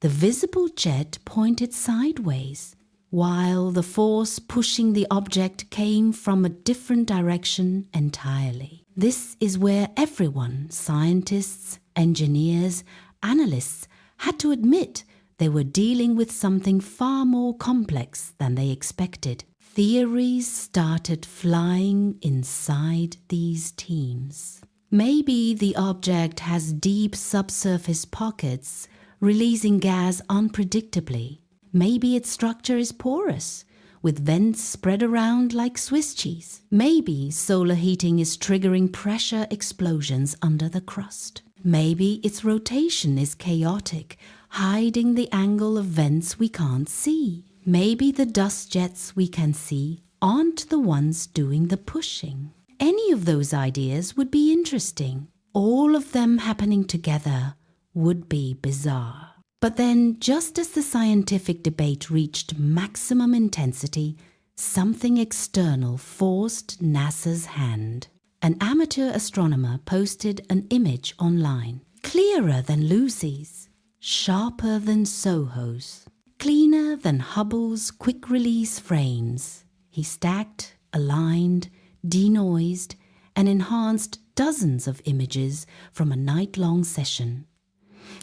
the visible jet pointed sideways, while the force pushing the object came from a different direction entirely. This is where everyone, scientists, engineers, analysts, had to admit they were dealing with something far more complex than they expected. Theories started flying inside these teams. Maybe the object has deep subsurface pockets, releasing gas unpredictably. Maybe its structure is porous, with vents spread around like Swiss cheese. Maybe solar heating is triggering pressure explosions under the crust. Maybe its rotation is chaotic, hiding the angle of vents we can't see. Maybe the dust jets we can see aren't the ones doing the pushing. Any of those ideas would be interesting. All of them happening together would be bizarre. But then, just as the scientific debate reached maximum intensity, something external forced NASA's hand. An amateur astronomer posted an image online, clearer than Lucy's, sharper than Soho's, cleaner than Hubble's quick-release frames. He stacked, aligned, denoised, and enhanced dozens of images from a night-long session.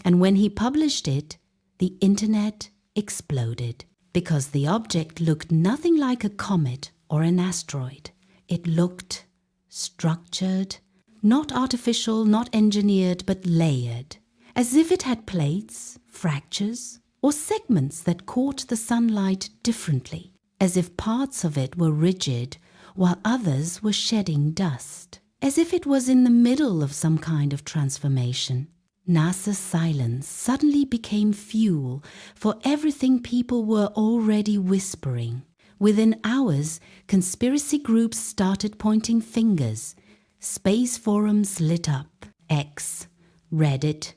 And when he published it, the internet exploded, because the object looked nothing like a comet or an asteroid. It looked structured, not artificial, not engineered, but layered, as if it had plates, fractures, or segments that caught the sunlight differently, as if parts of it were rigid while others were shedding dust, as if it was in the middle of some kind of transformation. NASA's silence suddenly became fuel for everything people were already whispering. Within hours, conspiracy groups started pointing fingers. Space forums lit up. X, Reddit,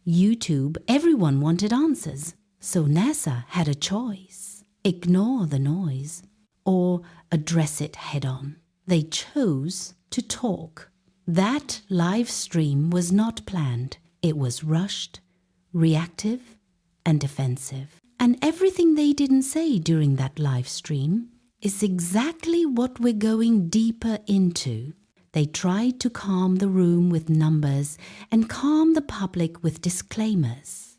YouTube, everyone wanted answers. So NASA had a choice. Ignore the noise or address it head-on. They chose to talk. That live stream was not planned. It was rushed, reactive, and defensive. And everything they didn't say during that live stream is exactly what we're going deeper into. They tried to calm the room with numbers and calm the public with disclaimers.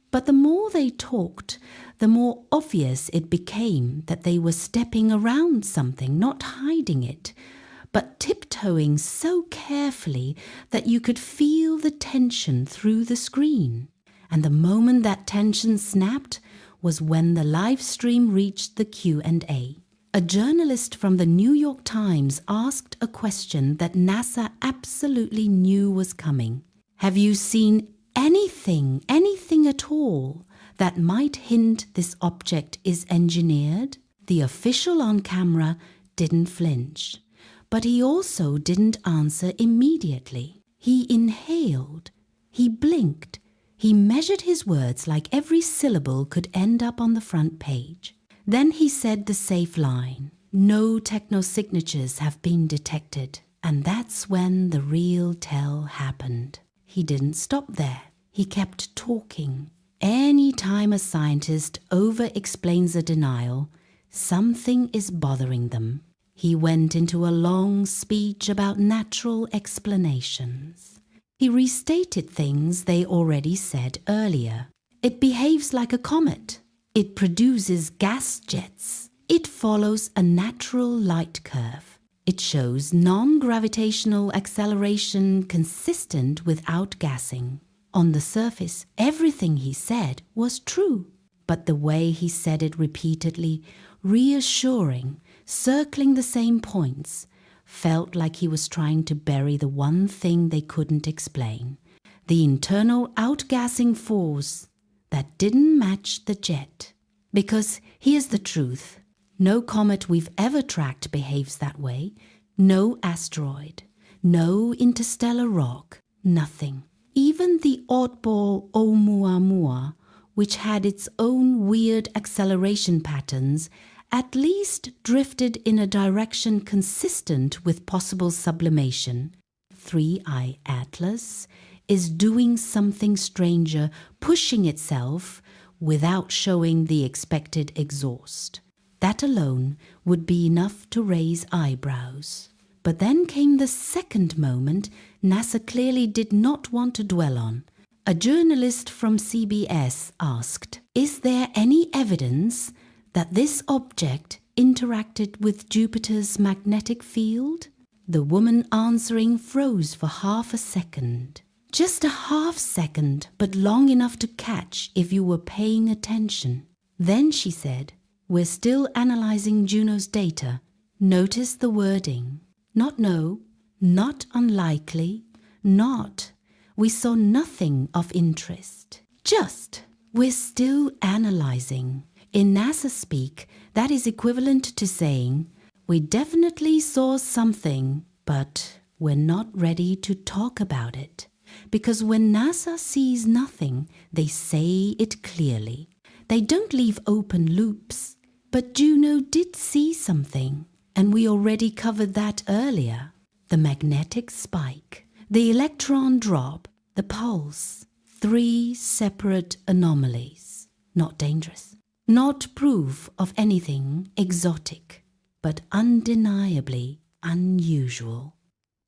But the more they talked, the more obvious it became that they were stepping around something, not hiding it, but tiptoeing so carefully that you could feel the tension through the screen. And the moment that tension snapped was when the live stream reached the Q&A. A journalist from the New York Times asked a question that NASA absolutely knew was coming. Have you seen anything at all that might hint this object is engineered? The official on camera didn't flinch. But he also didn't answer immediately. He inhaled, he blinked, he measured his words like every syllable could end up on the front page. Then he said the safe line, "No technosignatures have been detected." And that's when the real tell happened. He didn't stop there. He kept talking. Any time a scientist over-explains a denial, something is bothering them. He went into a long speech about natural explanations. He restated things they already said earlier. It behaves like a comet. It produces gas jets. It follows a natural light curve. It shows non-gravitational acceleration consistent with outgassing. On the surface, everything he said was true, but the way he said it repeatedly, reassuring, circling the same points, felt like he was trying to bury the one thing they couldn't explain, the internal outgassing force that didn't match the jet. Because here's the truth, no comet we've ever tracked behaves that way, no asteroid, no interstellar rock, nothing. Even the oddball Oumuamua, which had its own weird acceleration patterns, at least drifted in a direction consistent with possible sublimation. 3I Atlas is doing something stranger, pushing itself without showing the expected exhaust. That alone would be enough to raise eyebrows. But then came the second moment NASA clearly did not want to dwell on. A journalist from CBS asked, "Is there any evidence that this object interacted with Jupiter's magnetic field?" The woman answering froze for half a second. Just a half second, but long enough to catch if you were paying attention. Then she said, "We're still analyzing Juno's data. Notice the wording. Not no, not unlikely, not we saw nothing of interest. Just we're still analyzing." In NASA speak, that is equivalent to saying, "We definitely saw something, but we're not ready to talk about it." Because when NASA sees nothing, they say it clearly. They don't leave open loops. But Juno did see something, and we already covered that earlier. The magnetic spike, the electron drop, the pulse. 3 separate anomalies. Not dangerous. Not proof of anything exotic, but undeniably unusual.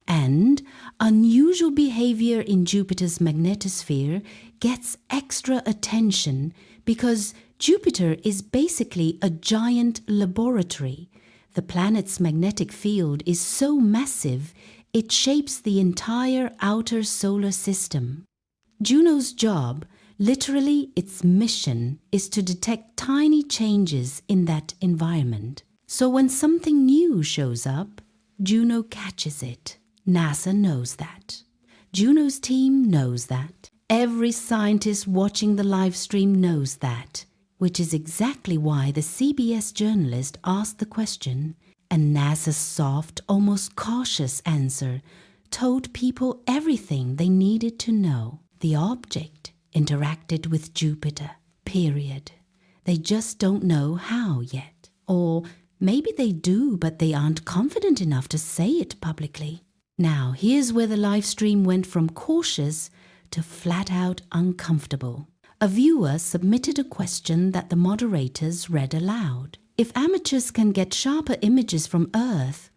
And unusual behavior in Jupiter's magnetosphere gets extra attention because Jupiter is basically a giant laboratory. The planet's magnetic field is so massive, it shapes the entire outer solar system. Juno's job, literally its mission, is to detect tiny changes in that environment. So when something new shows up, Juno catches it. NASA knows that. Juno's team knows that. Every scientist watching the live stream knows that, which is exactly why the CBS journalist asked the question, and NASA's soft, almost cautious answer told people everything they needed to know. The object interacted with Jupiter, period. They just don't know how yet. Or maybe they do, but they aren't confident enough to say it publicly. Now, here's where the live stream went from cautious to flat out uncomfortable. A viewer submitted a question that the moderators read aloud. If amateurs can get sharper images from Earth,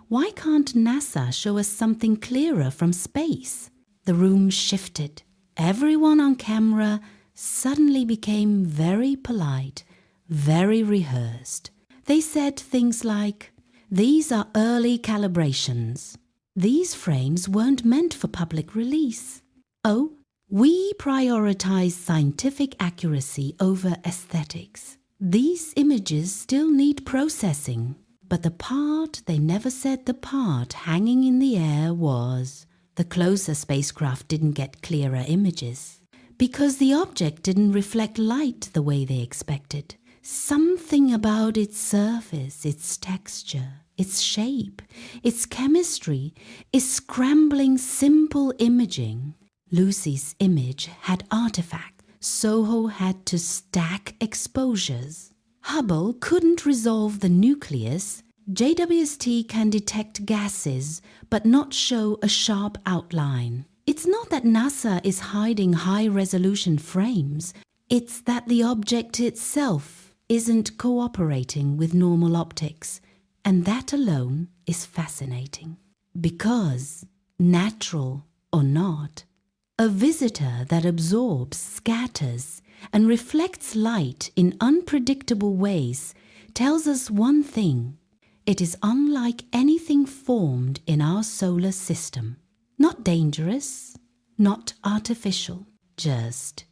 why can't NASA show us something clearer from space? The room shifted. Everyone on camera suddenly became very polite, very rehearsed. They said things like, "These are early calibrations. These frames weren't meant for public release. Oh, we prioritize scientific accuracy over aesthetics. These images still need processing." But the part they never said, the part hanging in the air was, the closer spacecraft didn't get clearer images. Because the object didn't reflect light the way they expected. Something about its surface, its texture, its shape, its chemistry is scrambling simple imaging. Lucy's image had artifacts. SOHO had to stack exposures. Hubble couldn't resolve the nucleus. JWST can detect gases, but not show a sharp outline. It's not that NASA is hiding high-resolution frames. It's that the object itself isn't cooperating with normal optics. And that alone is fascinating. Because, natural or not, a visitor that absorbs, scatters, and reflects light in unpredictable ways tells us one thing. It is unlike anything formed in our solar system. Not dangerous, not artificial, just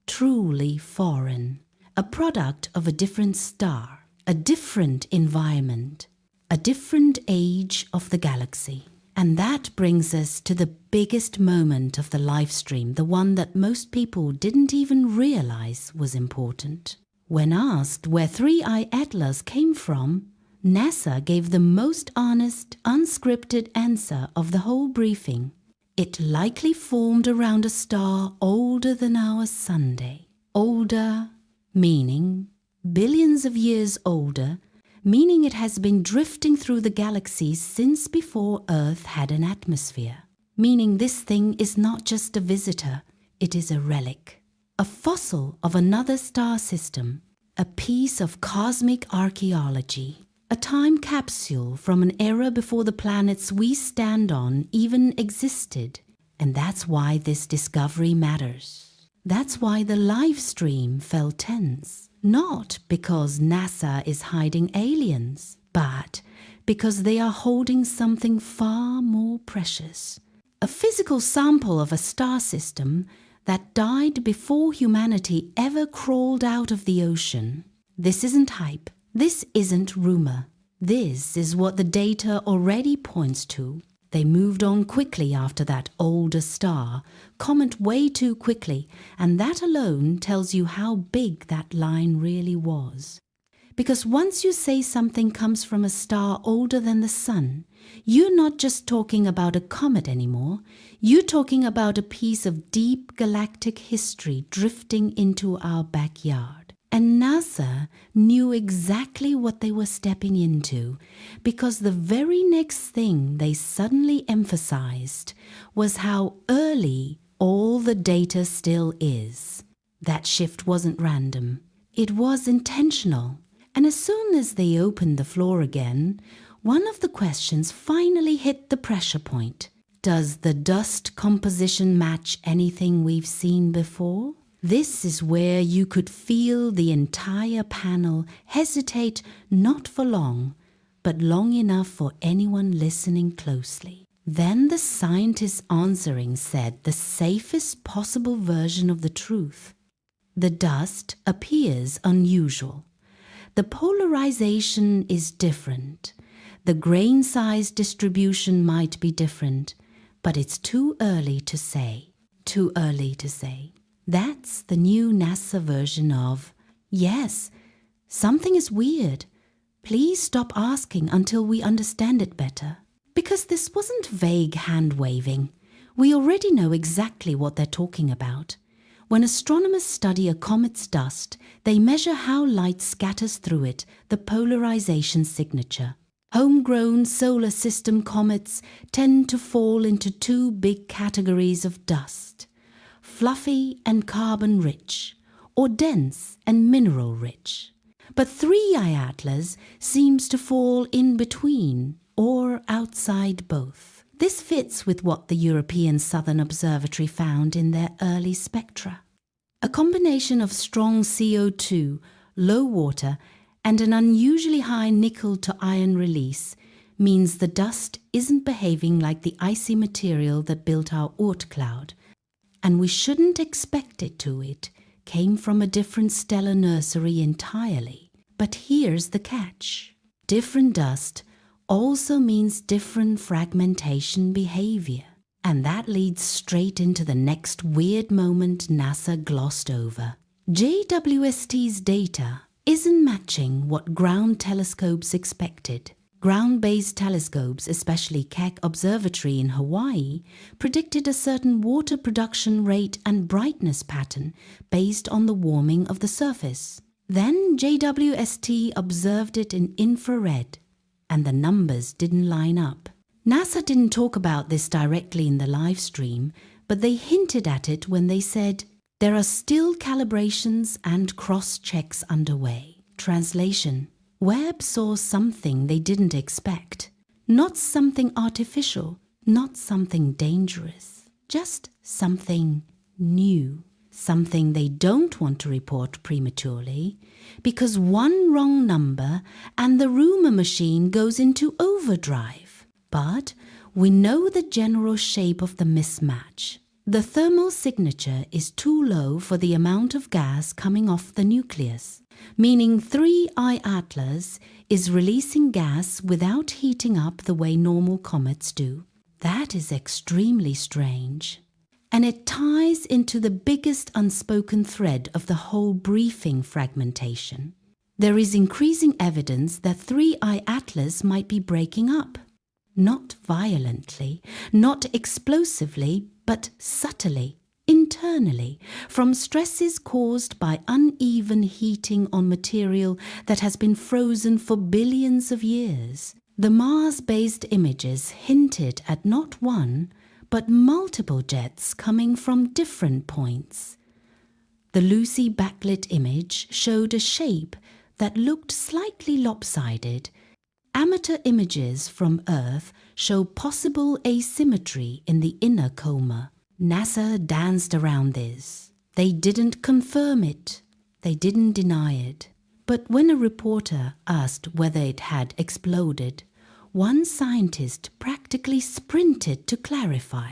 truly foreign. A product of a different star, a different environment, a different age of the galaxy. And that brings us to the biggest moment of the live stream, the one that most people didn't even realize was important. When asked where 3I Atlas came from, NASA gave the most honest, unscripted answer of the whole briefing. It likely formed around a star older than our Sunday. Older, meaning billions of years older, meaning it has been drifting through the galaxy since before Earth had an atmosphere. Meaning this thing is not just a visitor, it is a relic, a fossil of another star system, a piece of cosmic archaeology, a time capsule from an era before the planets we stand on even existed. And that's why this discovery matters. That's why the live stream felt tense. Not because NASA is hiding aliens, but because they are holding something far more precious. A physical sample of a star system that died before humanity ever crawled out of the ocean. This isn't hype. This isn't rumor. This is what the data already points to. They moved on quickly after that older star, Comet way too quickly, and that alone tells you how big that line really was. Because once you say something comes from a star older than the sun, you're not just talking about a comet anymore. You're talking about a piece of deep galactic history drifting into our backyard. And NASA knew exactly what they were stepping into, because the very next thing they suddenly emphasized was how early all the data still is. That shift wasn't random. It was intentional. And as soon as they opened the floor again, one of the questions finally hit the pressure point. Does the dust composition match anything we've seen before? This is where you could feel the entire panel hesitate, not for long, but long enough for anyone listening closely. Then the scientists answering said the safest possible version of the truth. The dust appears unusual. The polarization is different. The grain size distribution might be different, but it's too early to say. Too early to say. That's the new NASA version of, yes, something is weird. Please stop asking until we understand it better. Because this wasn't vague hand-waving. We already know exactly what they're talking about. When astronomers study a comet's dust, they measure how light scatters through it, the polarization signature. Homegrown solar system comets tend to fall into two big categories of dust: fluffy and carbon-rich, or dense and mineral-rich. But 3I Atlas seems to fall in between, or outside both. This fits with what the European Southern Observatory found in their early spectra. A combination of strong CO2, low water, and an unusually high nickel to iron release means the dust isn't behaving like the icy material that built our Oort cloud, and we shouldn't expect it to. It came from a different stellar nursery entirely. But here's the catch. Different dust also means different fragmentation behavior. And that leads straight into the next weird moment NASA glossed over. JWST's data isn't matching what ground telescopes expected. Ground-based telescopes, especially Keck Observatory in Hawaii, predicted a certain water production rate and brightness pattern based on the warming of the surface. Then JWST observed it in infrared, and the numbers didn't line up. NASA didn't talk about this directly in the live stream, but they hinted at it when they said, there are still calibrations and cross-checks underway. Translation: Webb saw something they didn't expect. Not something artificial, not something dangerous, just something new. Something they don't want to report prematurely, because one wrong number and the rumor machine goes into overdrive. But we know the general shape of the mismatch. The thermal signature is too low for the amount of gas coming off the nucleus, meaning 3I Atlas is releasing gas without heating up the way normal comets do. That is extremely strange. And it ties into the biggest unspoken thread of the whole briefing fragmentation. There is increasing evidence that 3I Atlas might be breaking up. Not violently, not explosively, but subtly, internally, from stresses caused by uneven heating on material that has been frozen for billions of years. The Mars-based images hinted at not one, but multiple jets coming from different points. The Lucy backlit image showed a shape that looked slightly lopsided. Amateur images from Earth show possible asymmetry in the inner coma. NASA danced around this. They didn't confirm it. They didn't deny it. But when a reporter asked whether it had exploded, one scientist practically sprinted to clarify.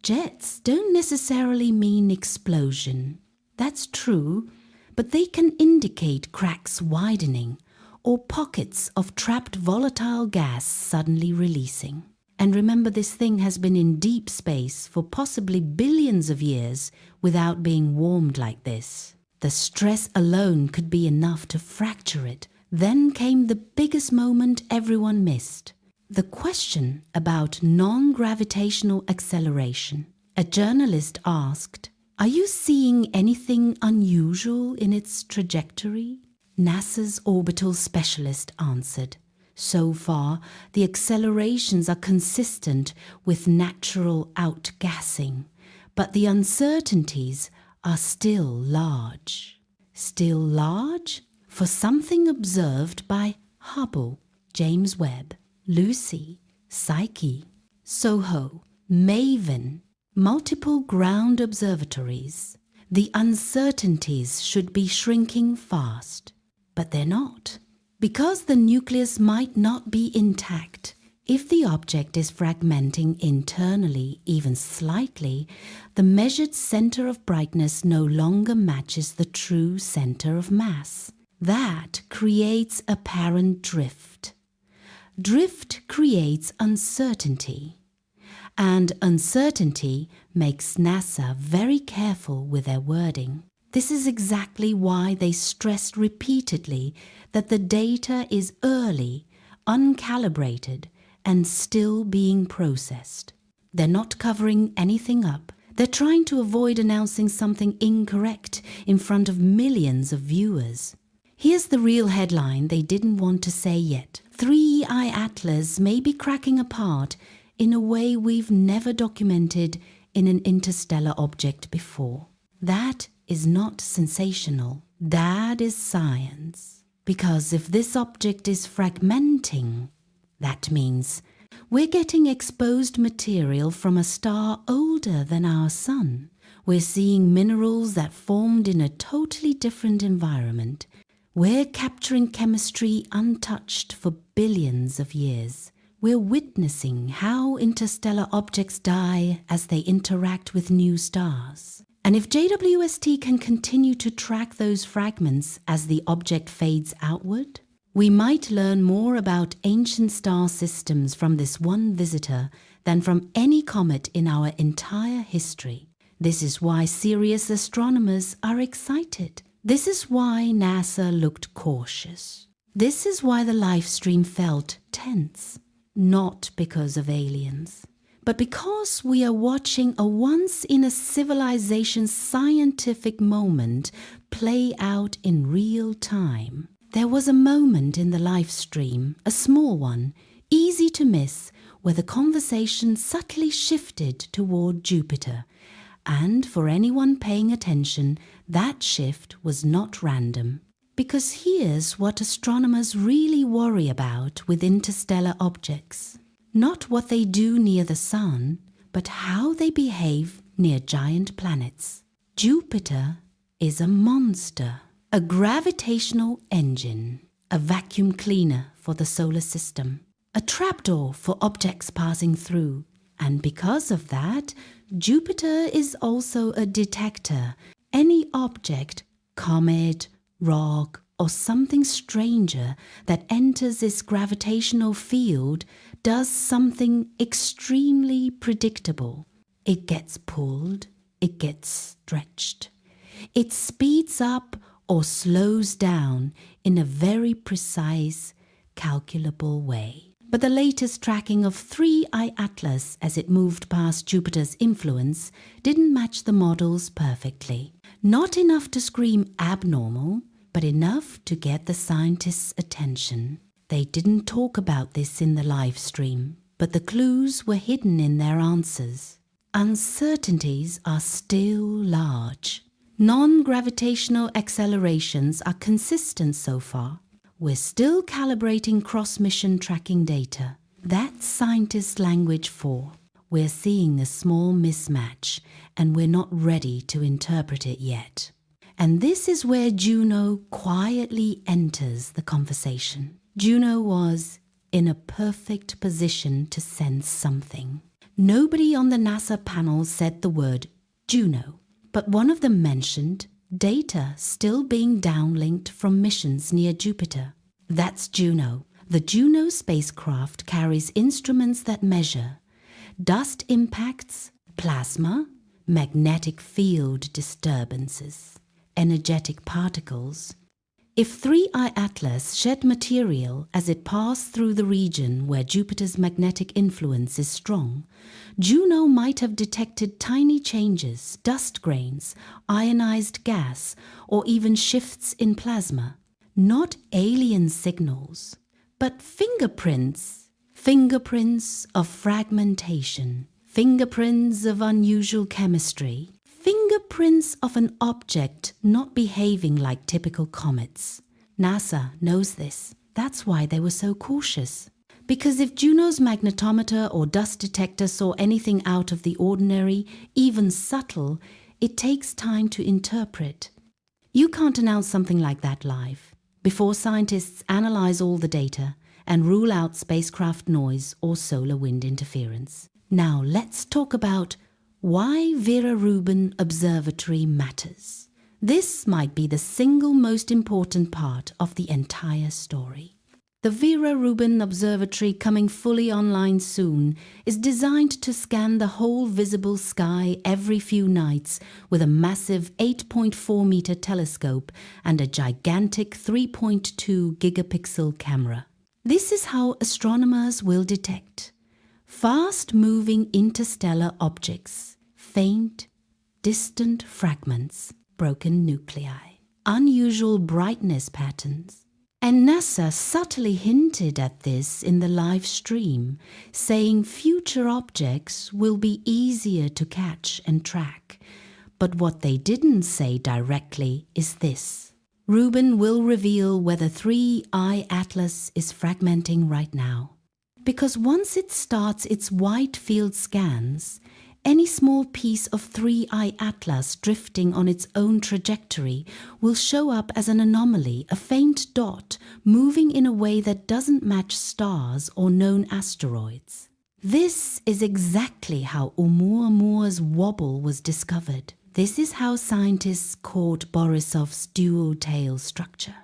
Jets don't necessarily mean explosion. That's true, but they can indicate cracks widening or pockets of trapped volatile gas suddenly releasing. And remember, this thing has been in deep space for possibly billions of years without being warmed like this. The stress alone could be enough to fracture it, Then came the biggest moment everyone missed. The question about non-gravitational acceleration. A journalist asked, "Are you seeing anything unusual in its trajectory?" NASA's orbital specialist answered, "So far, the accelerations are consistent with natural outgassing, but the uncertainties are still large." Still large? For something observed by Hubble, James Webb, Lucy, Psyche, SOHO, MAVEN, multiple ground observatories, the uncertainties should be shrinking fast. But they're not. Because the nucleus might not be intact, if the object is fragmenting internally even slightly, the measured center of brightness no longer matches the true center of mass. That creates apparent drift. Drift creates uncertainty. And uncertainty makes NASA very careful with their wording. This is exactly why they stressed repeatedly that the data is early, uncalibrated, and still being processed. They're not covering anything up. They're trying to avoid announcing something incorrect in front of millions of viewers. Here's the real headline they didn't want to say yet. 3i Atlas may be cracking apart in a way we've never documented in an interstellar object before. That is not sensational. That is science. Because if this object is fragmenting, that means we're getting exposed material from a star older than our Sun. We're seeing minerals that formed in a totally different environment. We're capturing chemistry untouched for billions of years. We're witnessing how interstellar objects die as they interact with new stars. And if JWST can continue to track those fragments as the object fades outward, we might learn more about ancient star systems from this one visitor than from any comet in our entire history. This is why serious astronomers are excited. This is why NASA looked cautious. This is why the live stream felt tense. Not because of aliens, but because we are watching a once-in-a-civilization scientific moment play out in real time. There was a moment in the live stream, a small one, easy to miss, where the conversation subtly shifted toward Jupiter. And for anyone paying attention, that shift was not random. Because here's what astronomers really worry about with interstellar objects. Not what they do near the Sun, but how they behave near giant planets. Jupiter is a monster, a gravitational engine, a vacuum cleaner for the solar system, a trapdoor for objects passing through. And because of that, Jupiter is also a detector. Any object, comet, rock, or something stranger that enters its gravitational field does something extremely predictable. It gets pulled, it gets stretched. It speeds up or slows down in a very precise, calculable way. But the latest tracking of 3i Atlas as it moved past Jupiter's influence didn't match the models perfectly. Not enough to scream abnormal, but enough to get the scientists' attention. They didn't talk about this in the live stream, but the clues were hidden in their answers. Uncertainties are still large. Non-gravitational accelerations are consistent so far. We're still calibrating cross-mission tracking data. That's scientist language for we're seeing a small mismatch and we're not ready to interpret it yet. And this is where Juno quietly enters the conversation. Juno was in a perfect position to sense something. Nobody on the NASA panel said the word Juno, but one of them mentioned data still being downlinked from missions near Jupiter. That's Juno. The Juno spacecraft carries instruments that measure dust impacts, plasma, magnetic field disturbances, energetic particles, If 3I Atlas shed material as it passed through the region where Jupiter's magnetic influence is strong, Juno might have detected tiny changes, dust grains, ionized gas, or even shifts in plasma. Not alien signals, but fingerprints. Fingerprints of fragmentation, fingerprints of unusual chemistry, fingerprints of an object not behaving like typical comets. NASA knows this. That's why they were so cautious. Because if Juno's magnetometer or dust detector saw anything out of the ordinary, even subtle, it takes time to interpret. You can't announce something like that live. Before scientists analyze all the data and rule out spacecraft noise or solar wind interference. Now let's talk about why Vera Rubin Observatory matters. This might be the single most important part of the entire story. The Vera Rubin Observatory, coming fully online soon, is designed to scan the whole visible sky every few nights with a massive 8.4-meter telescope and a gigantic 3.2 gigapixel camera. This is how astronomers will detect fast-moving interstellar objects, faint, distant fragments, broken nuclei, unusual brightness patterns. And NASA subtly hinted at this in the live stream, saying future objects will be easier to catch and track. But what they didn't say directly is this. Rubin will reveal whether 3I Atlas is fragmenting right now. Because once it starts its wide field scans, any small piece of 3I Atlas drifting on its own trajectory will show up as an anomaly, a faint dot moving in a way that doesn't match stars or known asteroids. This is exactly how Oumuamua's wobble was discovered. This is how scientists caught Borisov's dual-tail structure.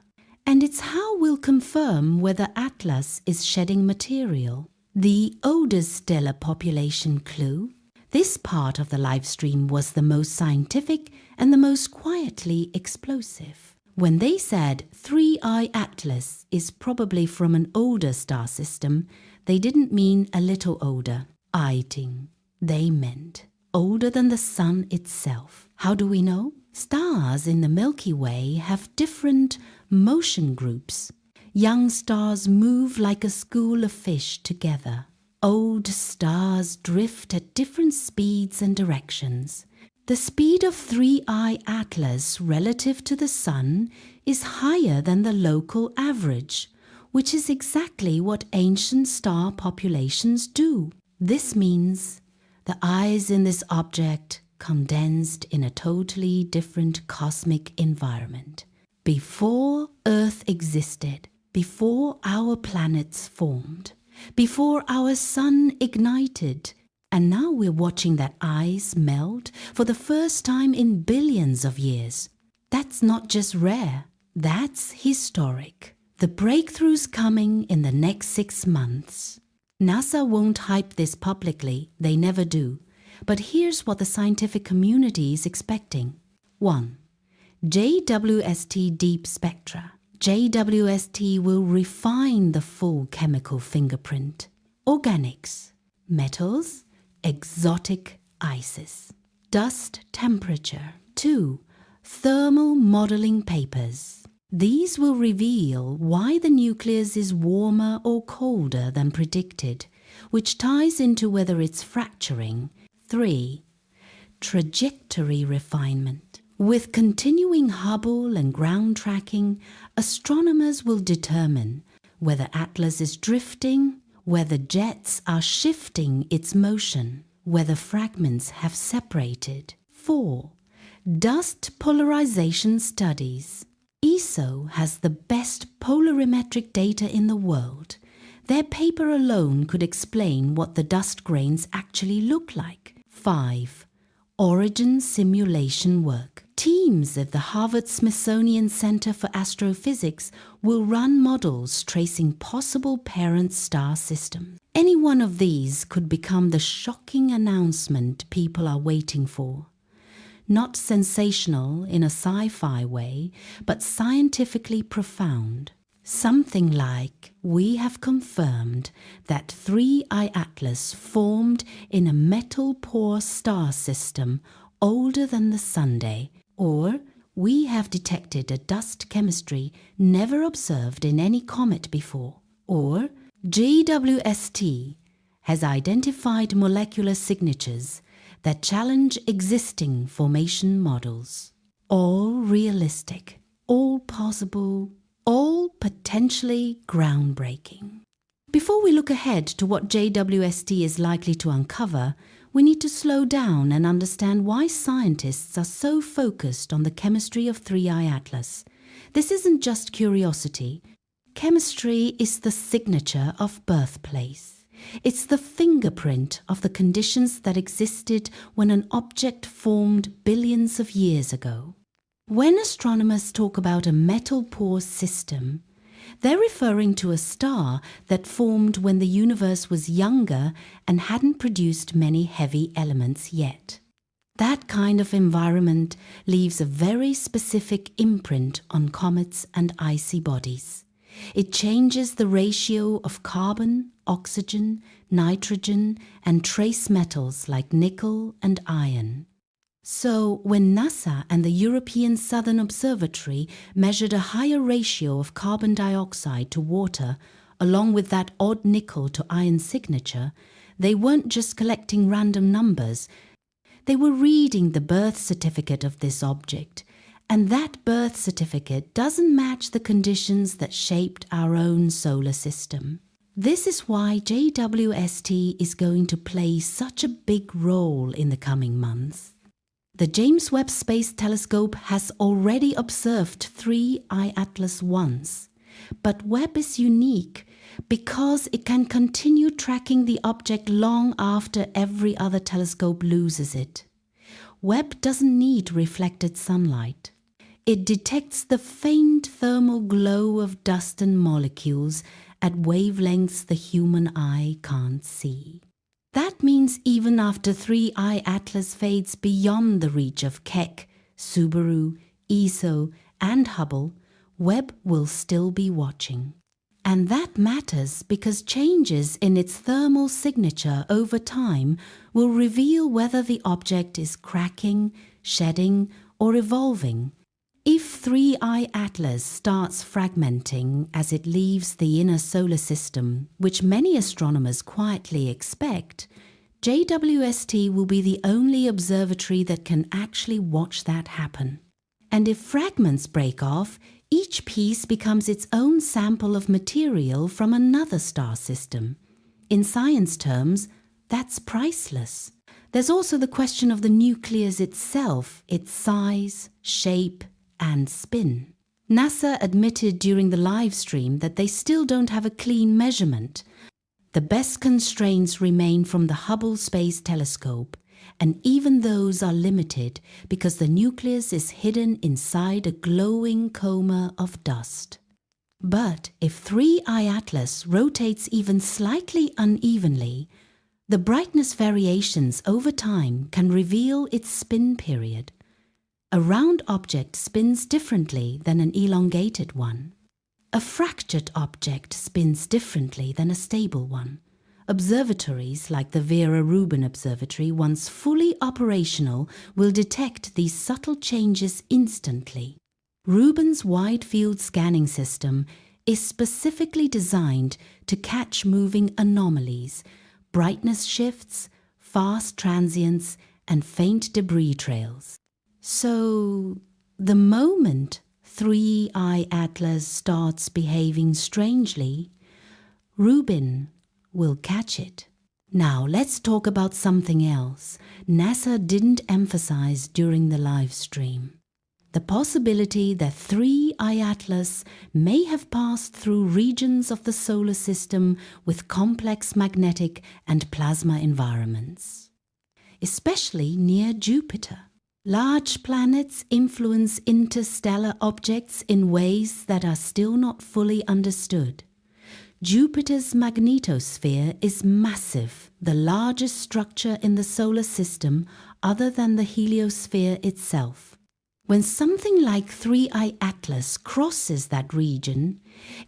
And it's how we'll confirm whether Atlas is shedding material. The older stellar population clue. This part of the live stream was the most scientific and the most quietly explosive. When they said 3I Atlas is probably from an older star system, they didn't mean a little older. Eiting. They meant older than the sun itself. How do we know? Stars in the Milky Way have different motion groups. Young stars move like a school of fish together. Old stars drift at different speeds and directions. The speed of 3I Atlas relative to the Sun is higher than the local average, which is exactly what ancient star populations do. This means the eyes in this object condensed in a totally different cosmic environment. Before Earth existed, before our planets formed, before our sun ignited, and now we're watching that ice melt for the first time in billions of years. That's not just rare, that's historic. The breakthrough's coming in the next 6 months. NASA won't hype this publicly, they never do. But here's what the scientific community is expecting. 1. JWST deep spectra. JWST will refine the full chemical fingerprint. Organics, metals, exotic ices. Dust temperature. 2. Thermal modeling papers. These will reveal why the nucleus is warmer or colder than predicted, which ties into whether it's fracturing. 3. Trajectory refinement. With continuing Hubble and ground tracking, astronomers will determine whether Atlas is drifting, whether jets are shifting its motion, whether fragments have separated. 4. Dust polarization studies. ESO has the best polarimetric data in the world. Their paper alone could explain what the dust grains actually look like. 5. Origin simulation work. Teams at the Harvard-Smithsonian Center for Astrophysics will run models tracing possible parent star systems. Any one of these could become the shocking announcement people are waiting for. not sensational in a sci-fi way, but scientifically profound. Something like, we have confirmed that 3I Atlas formed in a metal-poor star system older than the Sunday, or we have detected a dust chemistry never observed in any comet before, or JWST has identified molecular signatures that challenge existing formation models. All realistic, all possible, all potentially groundbreaking. Before we look ahead to what JWST is likely to uncover, we need to slow down and understand why scientists are so focused on the chemistry of 3I Atlas. This isn't just curiosity. Chemistry is the signature of birthplace. It's the fingerprint of the conditions that existed when an object formed billions of years ago. When astronomers talk about a metal-poor system, they're referring to a star that formed when the universe was younger and hadn't produced many heavy elements yet. That kind of environment leaves a very specific imprint on comets and icy bodies. It changes the ratio of carbon, oxygen, nitrogen, and trace metals like nickel and iron. So, when NASA and the European Southern Observatory measured a higher ratio of carbon dioxide to water, along with that odd nickel to iron signature, they weren't just collecting random numbers. They were reading the birth certificate of this object, and that birth certificate doesn't match the conditions that shaped our own solar system. This is why JWST is going to play such a big role in the coming months. The James Webb Space Telescope has already observed 3I Atlas once, but Webb is unique because it can continue tracking the object long after every other telescope loses it. Webb doesn't need reflected sunlight. It detects the faint thermal glow of dust and molecules at wavelengths the human eye can't see. That means even after 3I Atlas fades beyond the reach of Keck, Subaru, ESO, and Hubble, Webb will still be watching. And that matters because changes in its thermal signature over time will reveal whether the object is cracking, shedding, or evolving. If 3I Atlas starts fragmenting as it leaves the inner solar system, which many astronomers quietly expect, JWST will be the only observatory that can actually watch that happen. And if fragments break off, each piece becomes its own sample of material from another star system. In science terms, that's priceless. There's also the question of the nucleus itself, its size, shape, and spin. NASA admitted during the live stream that they still don't have a clean measurement. The best constraints remain from the Hubble Space Telescope, and even those are limited because the nucleus is hidden inside a glowing coma of dust. But if 3I Atlas rotates even slightly unevenly, the brightness variations over time can reveal its spin period. A round object spins differently than an elongated one. A fractured object spins differently than a stable one. Observatories like the Vera Rubin Observatory, once fully operational, will detect these subtle changes instantly. Rubin's wide-field scanning system is specifically designed to catch moving anomalies, brightness shifts, fast transients, and faint debris trails. So, the moment 3I Atlas starts behaving strangely, Rubin will catch it. Now, let's talk about something else NASA didn't emphasize during the live stream. The possibility that 3I Atlas may have passed through regions of the solar system with complex magnetic and plasma environments, especially near Jupiter. Large planets influence interstellar objects in ways that are still not fully understood. Jupiter's magnetosphere is massive, the largest structure in the solar system other than the heliosphere itself. When something like 3I Atlas crosses that region,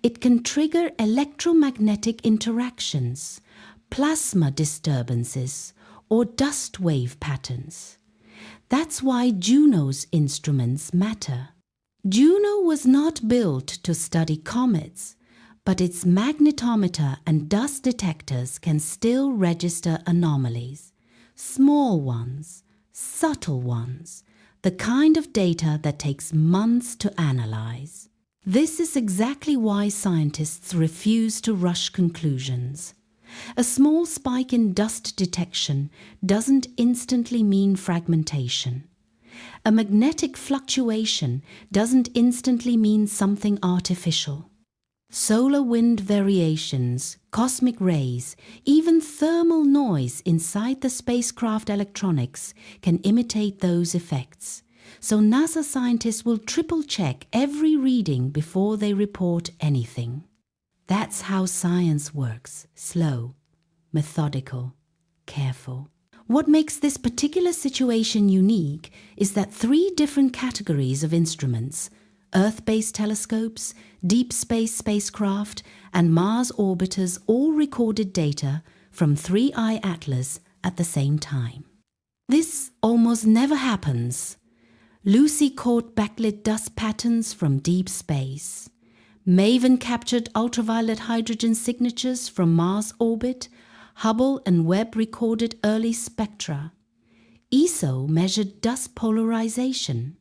it can trigger electromagnetic interactions, plasma disturbances, or dust wave patterns. That's why Juno's instruments matter. Juno was not built to study comets, but its magnetometer and dust detectors can still register anomalies, small ones, subtle ones, the kind of data that takes months to analyze. This is exactly why scientists refuse to rush conclusions. A small spike in dust detection doesn't instantly mean fragmentation. A magnetic fluctuation doesn't instantly mean something artificial. Solar wind variations, cosmic rays, even thermal noise inside the spacecraft electronics can imitate those effects. So NASA scientists will triple-check every reading before they report anything. That's how science works: slow, methodical, careful. What makes this particular situation unique is that 3 different categories of instruments, Earth-based telescopes, deep space spacecraft, and Mars orbiters, all recorded data from 3I Atlas at the same time. This almost never happens. Lucy caught backlit dust patterns from deep space. MAVEN captured ultraviolet hydrogen signatures from Mars orbit. Hubble and Webb recorded early spectra. ESO measured dust polarization.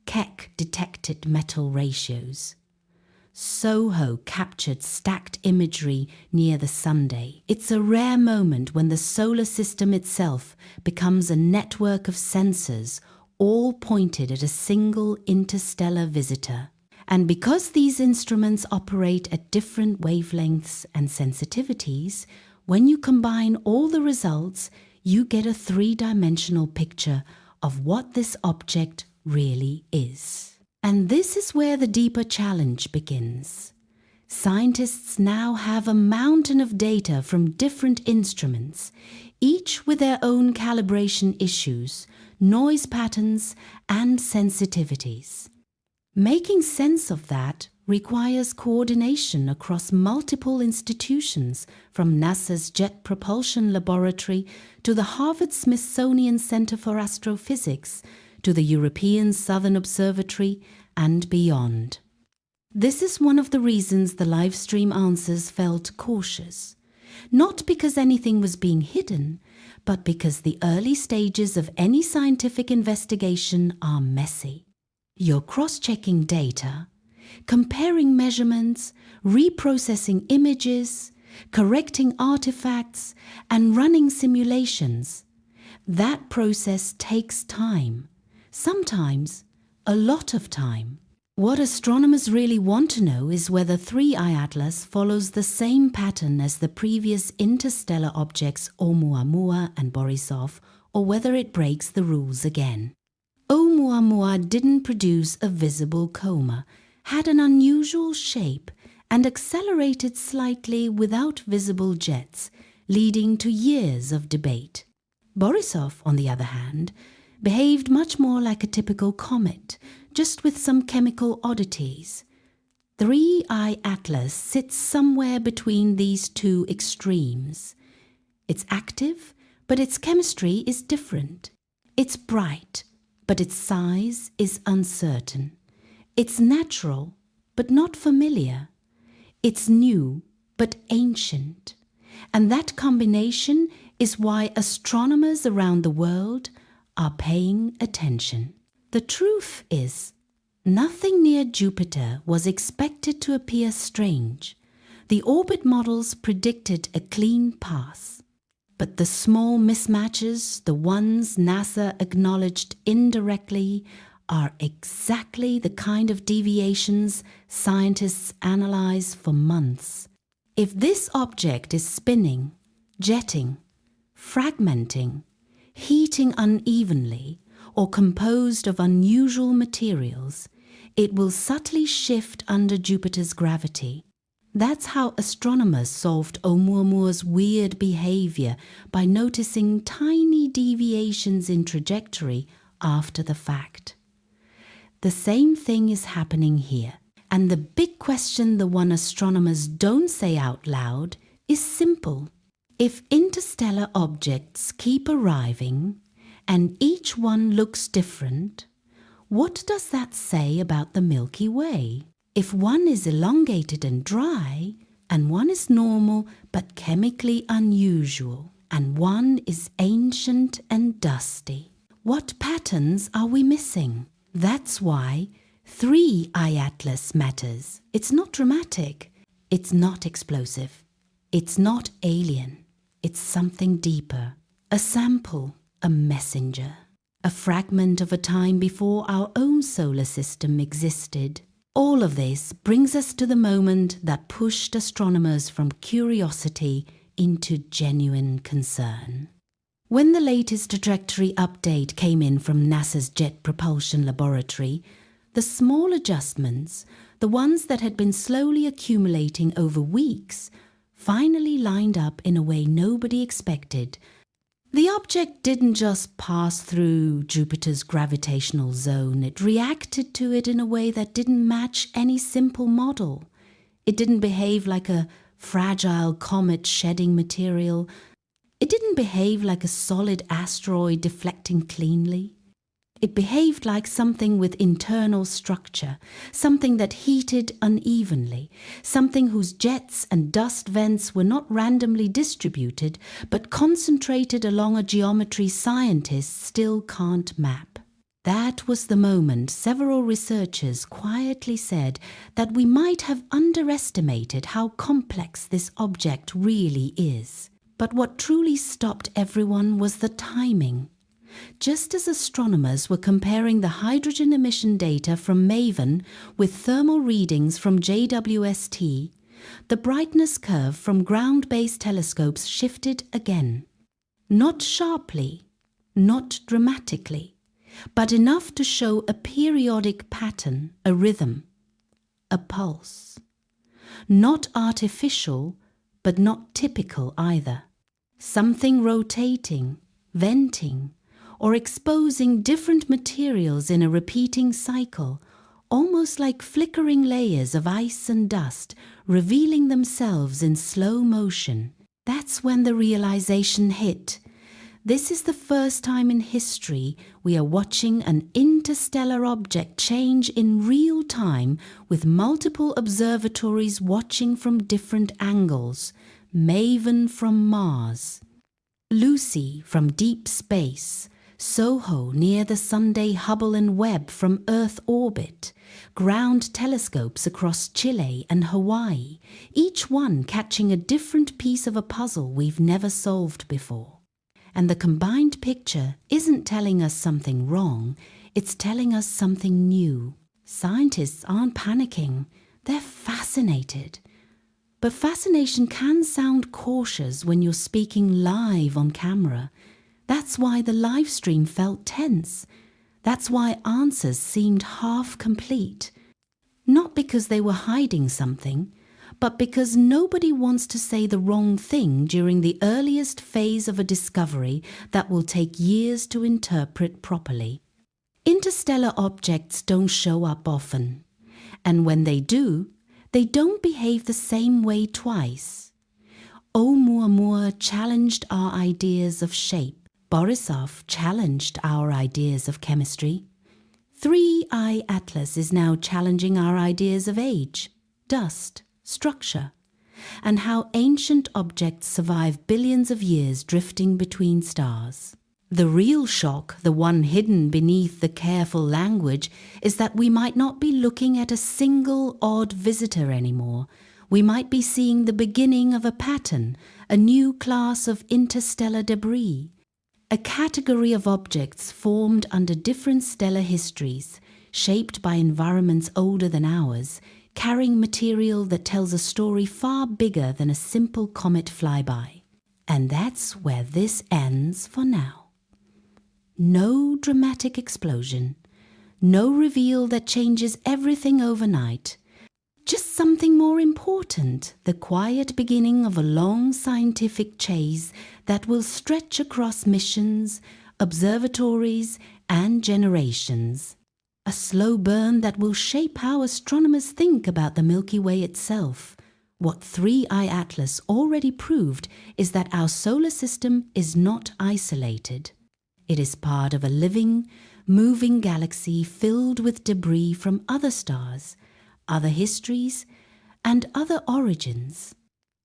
Keck detected metal ratios. SOHO captured stacked imagery near the Sunday. It's a rare moment when the solar system itself becomes a network of sensors, all pointed at a single interstellar visitor. And because these instruments operate at different wavelengths and sensitivities, when you combine all the results, you get a 3-dimensional picture of what this object really is. And this is where the deeper challenge begins. Scientists now have a mountain of data from different instruments, each with their own calibration issues, noise patterns, and sensitivities. Making sense of that requires coordination across multiple institutions, from NASA's Jet Propulsion Laboratory to the Harvard-Smithsonian Center for Astrophysics to the European Southern Observatory and beyond. This is one of the reasons the livestream answers felt cautious. Not because anything was being hidden, but because the early stages of any scientific investigation are messy. You're cross-checking data, comparing measurements, reprocessing images, correcting artifacts, and running simulations. That process takes time, sometimes a lot of time. What astronomers really want to know is whether 3I Atlas follows the same pattern as the previous interstellar objects Oumuamua and Borisov, or whether it breaks the rules again. Oumuamua didn't produce a visible coma, had an unusual shape, and accelerated slightly without visible jets, leading to years of debate. Borisov, on the other hand, behaved much more like a typical comet, just with some chemical oddities. 3I Atlas sits somewhere between these two extremes. It's active, but its chemistry is different. It's bright, but its size is uncertain. It's natural, but not familiar. It's new, but ancient. And that combination is why astronomers around the world are paying attention. The truth is, nothing near Jupiter was expected to appear strange. The orbit models predicted a clean path. But the small mismatches, the ones NASA acknowledged indirectly, are exactly the kind of deviations scientists analyze for months. If this object is spinning, jetting, fragmenting, heating unevenly, or composed of unusual materials, it will subtly shift under Jupiter's gravity. That's how astronomers solved Oumuamua's weird behavior by noticing tiny deviations in trajectory after the fact. The same thing is happening here. And the big question, the one astronomers don't say out loud, is simple. If interstellar objects keep arriving and each one looks different, what does that say about the Milky Way? If one is elongated and dry, and one is normal but chemically unusual, and one is ancient and dusty, what patterns are we missing? That's why 3I Atlas matters. It's not dramatic. It's not explosive. It's not alien. It's something deeper. A sample, a messenger. A fragment of a time before our own solar system existed. All of this brings us to the moment that pushed astronomers from curiosity into genuine concern. When the latest trajectory update came in from NASA's Jet Propulsion Laboratory, the small adjustments, the ones that had been slowly accumulating over weeks, finally lined up in a way nobody expected. The object didn't just pass through Jupiter's gravitational zone, it reacted to it in a way that didn't match any simple model. It didn't behave like a fragile comet shedding material. It didn't behave like a solid asteroid deflecting cleanly. It behaved like something with internal structure, something that heated unevenly, something whose jets and dust vents were not randomly distributed, but concentrated along a geometry scientists still can't map. That was the moment several researchers quietly said that we might have underestimated how complex this object really is. But what truly stopped everyone was the timing. Just as astronomers were comparing the hydrogen emission data from MAVEN with thermal readings from JWST, the brightness curve from ground-based telescopes shifted again. Not sharply, not dramatically, but enough to show a periodic pattern, a rhythm, a pulse. Not artificial, but not typical either. Something rotating, venting, or exposing different materials in a repeating cycle, almost like flickering layers of ice and dust, revealing themselves in slow motion. That's when the realization hit. This is the first time in history we are watching an interstellar object change in real time with multiple observatories watching from different angles. MAVEN from Mars, Lucy from deep space, SOHO near the Sunday Hubble and Webb from Earth orbit, ground telescopes across Chile and Hawaii, each one catching a different piece of a puzzle we've never solved before. And the combined picture isn't telling us something wrong, it's telling us something new. Scientists aren't panicking, they're fascinated. But fascination can sound cautious when you're speaking live on camera. That's why the live stream felt tense. That's why answers seemed half complete. Not because they were hiding something, but because nobody wants to say the wrong thing during the earliest phase of a discovery that will take years to interpret properly. Interstellar objects don't show up often, and when they do, they don't behave the same way twice. Oumuamua challenged our ideas of shape. Borisov challenged our ideas of chemistry. 3I Atlas is now challenging our ideas of age, dust, structure, and how ancient objects survive billions of years drifting between stars. The real shock, the one hidden beneath the careful language, is that we might not be looking at a single odd visitor anymore. We might be seeing the beginning of a pattern, a new class of interstellar debris, a category of objects formed under different stellar histories, shaped by environments older than ours, carrying material that tells a story far bigger than a simple comet flyby. And that's where this ends for now. No dramatic explosion, no reveal that changes everything overnight, Just something more important, the quiet beginning of a long scientific chase that will stretch across missions, observatories, and generations. A slow burn that will shape how astronomers think about the Milky Way itself. What 3i Atlas already proved is that our solar system is not isolated. It is part of a living, moving galaxy filled with debris from other stars, other histories, and other origins.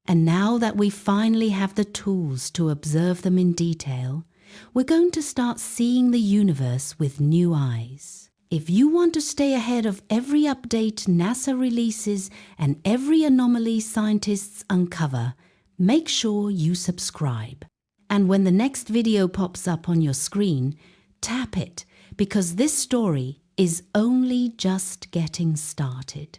And now that we finally have the tools to observe them in detail, we're going to start seeing the universe with new eyes. If you want to stay ahead of every update NASA releases and every anomaly scientists uncover, make sure you subscribe. And when the next video pops up on your screen, tap it, because this story is only just getting started.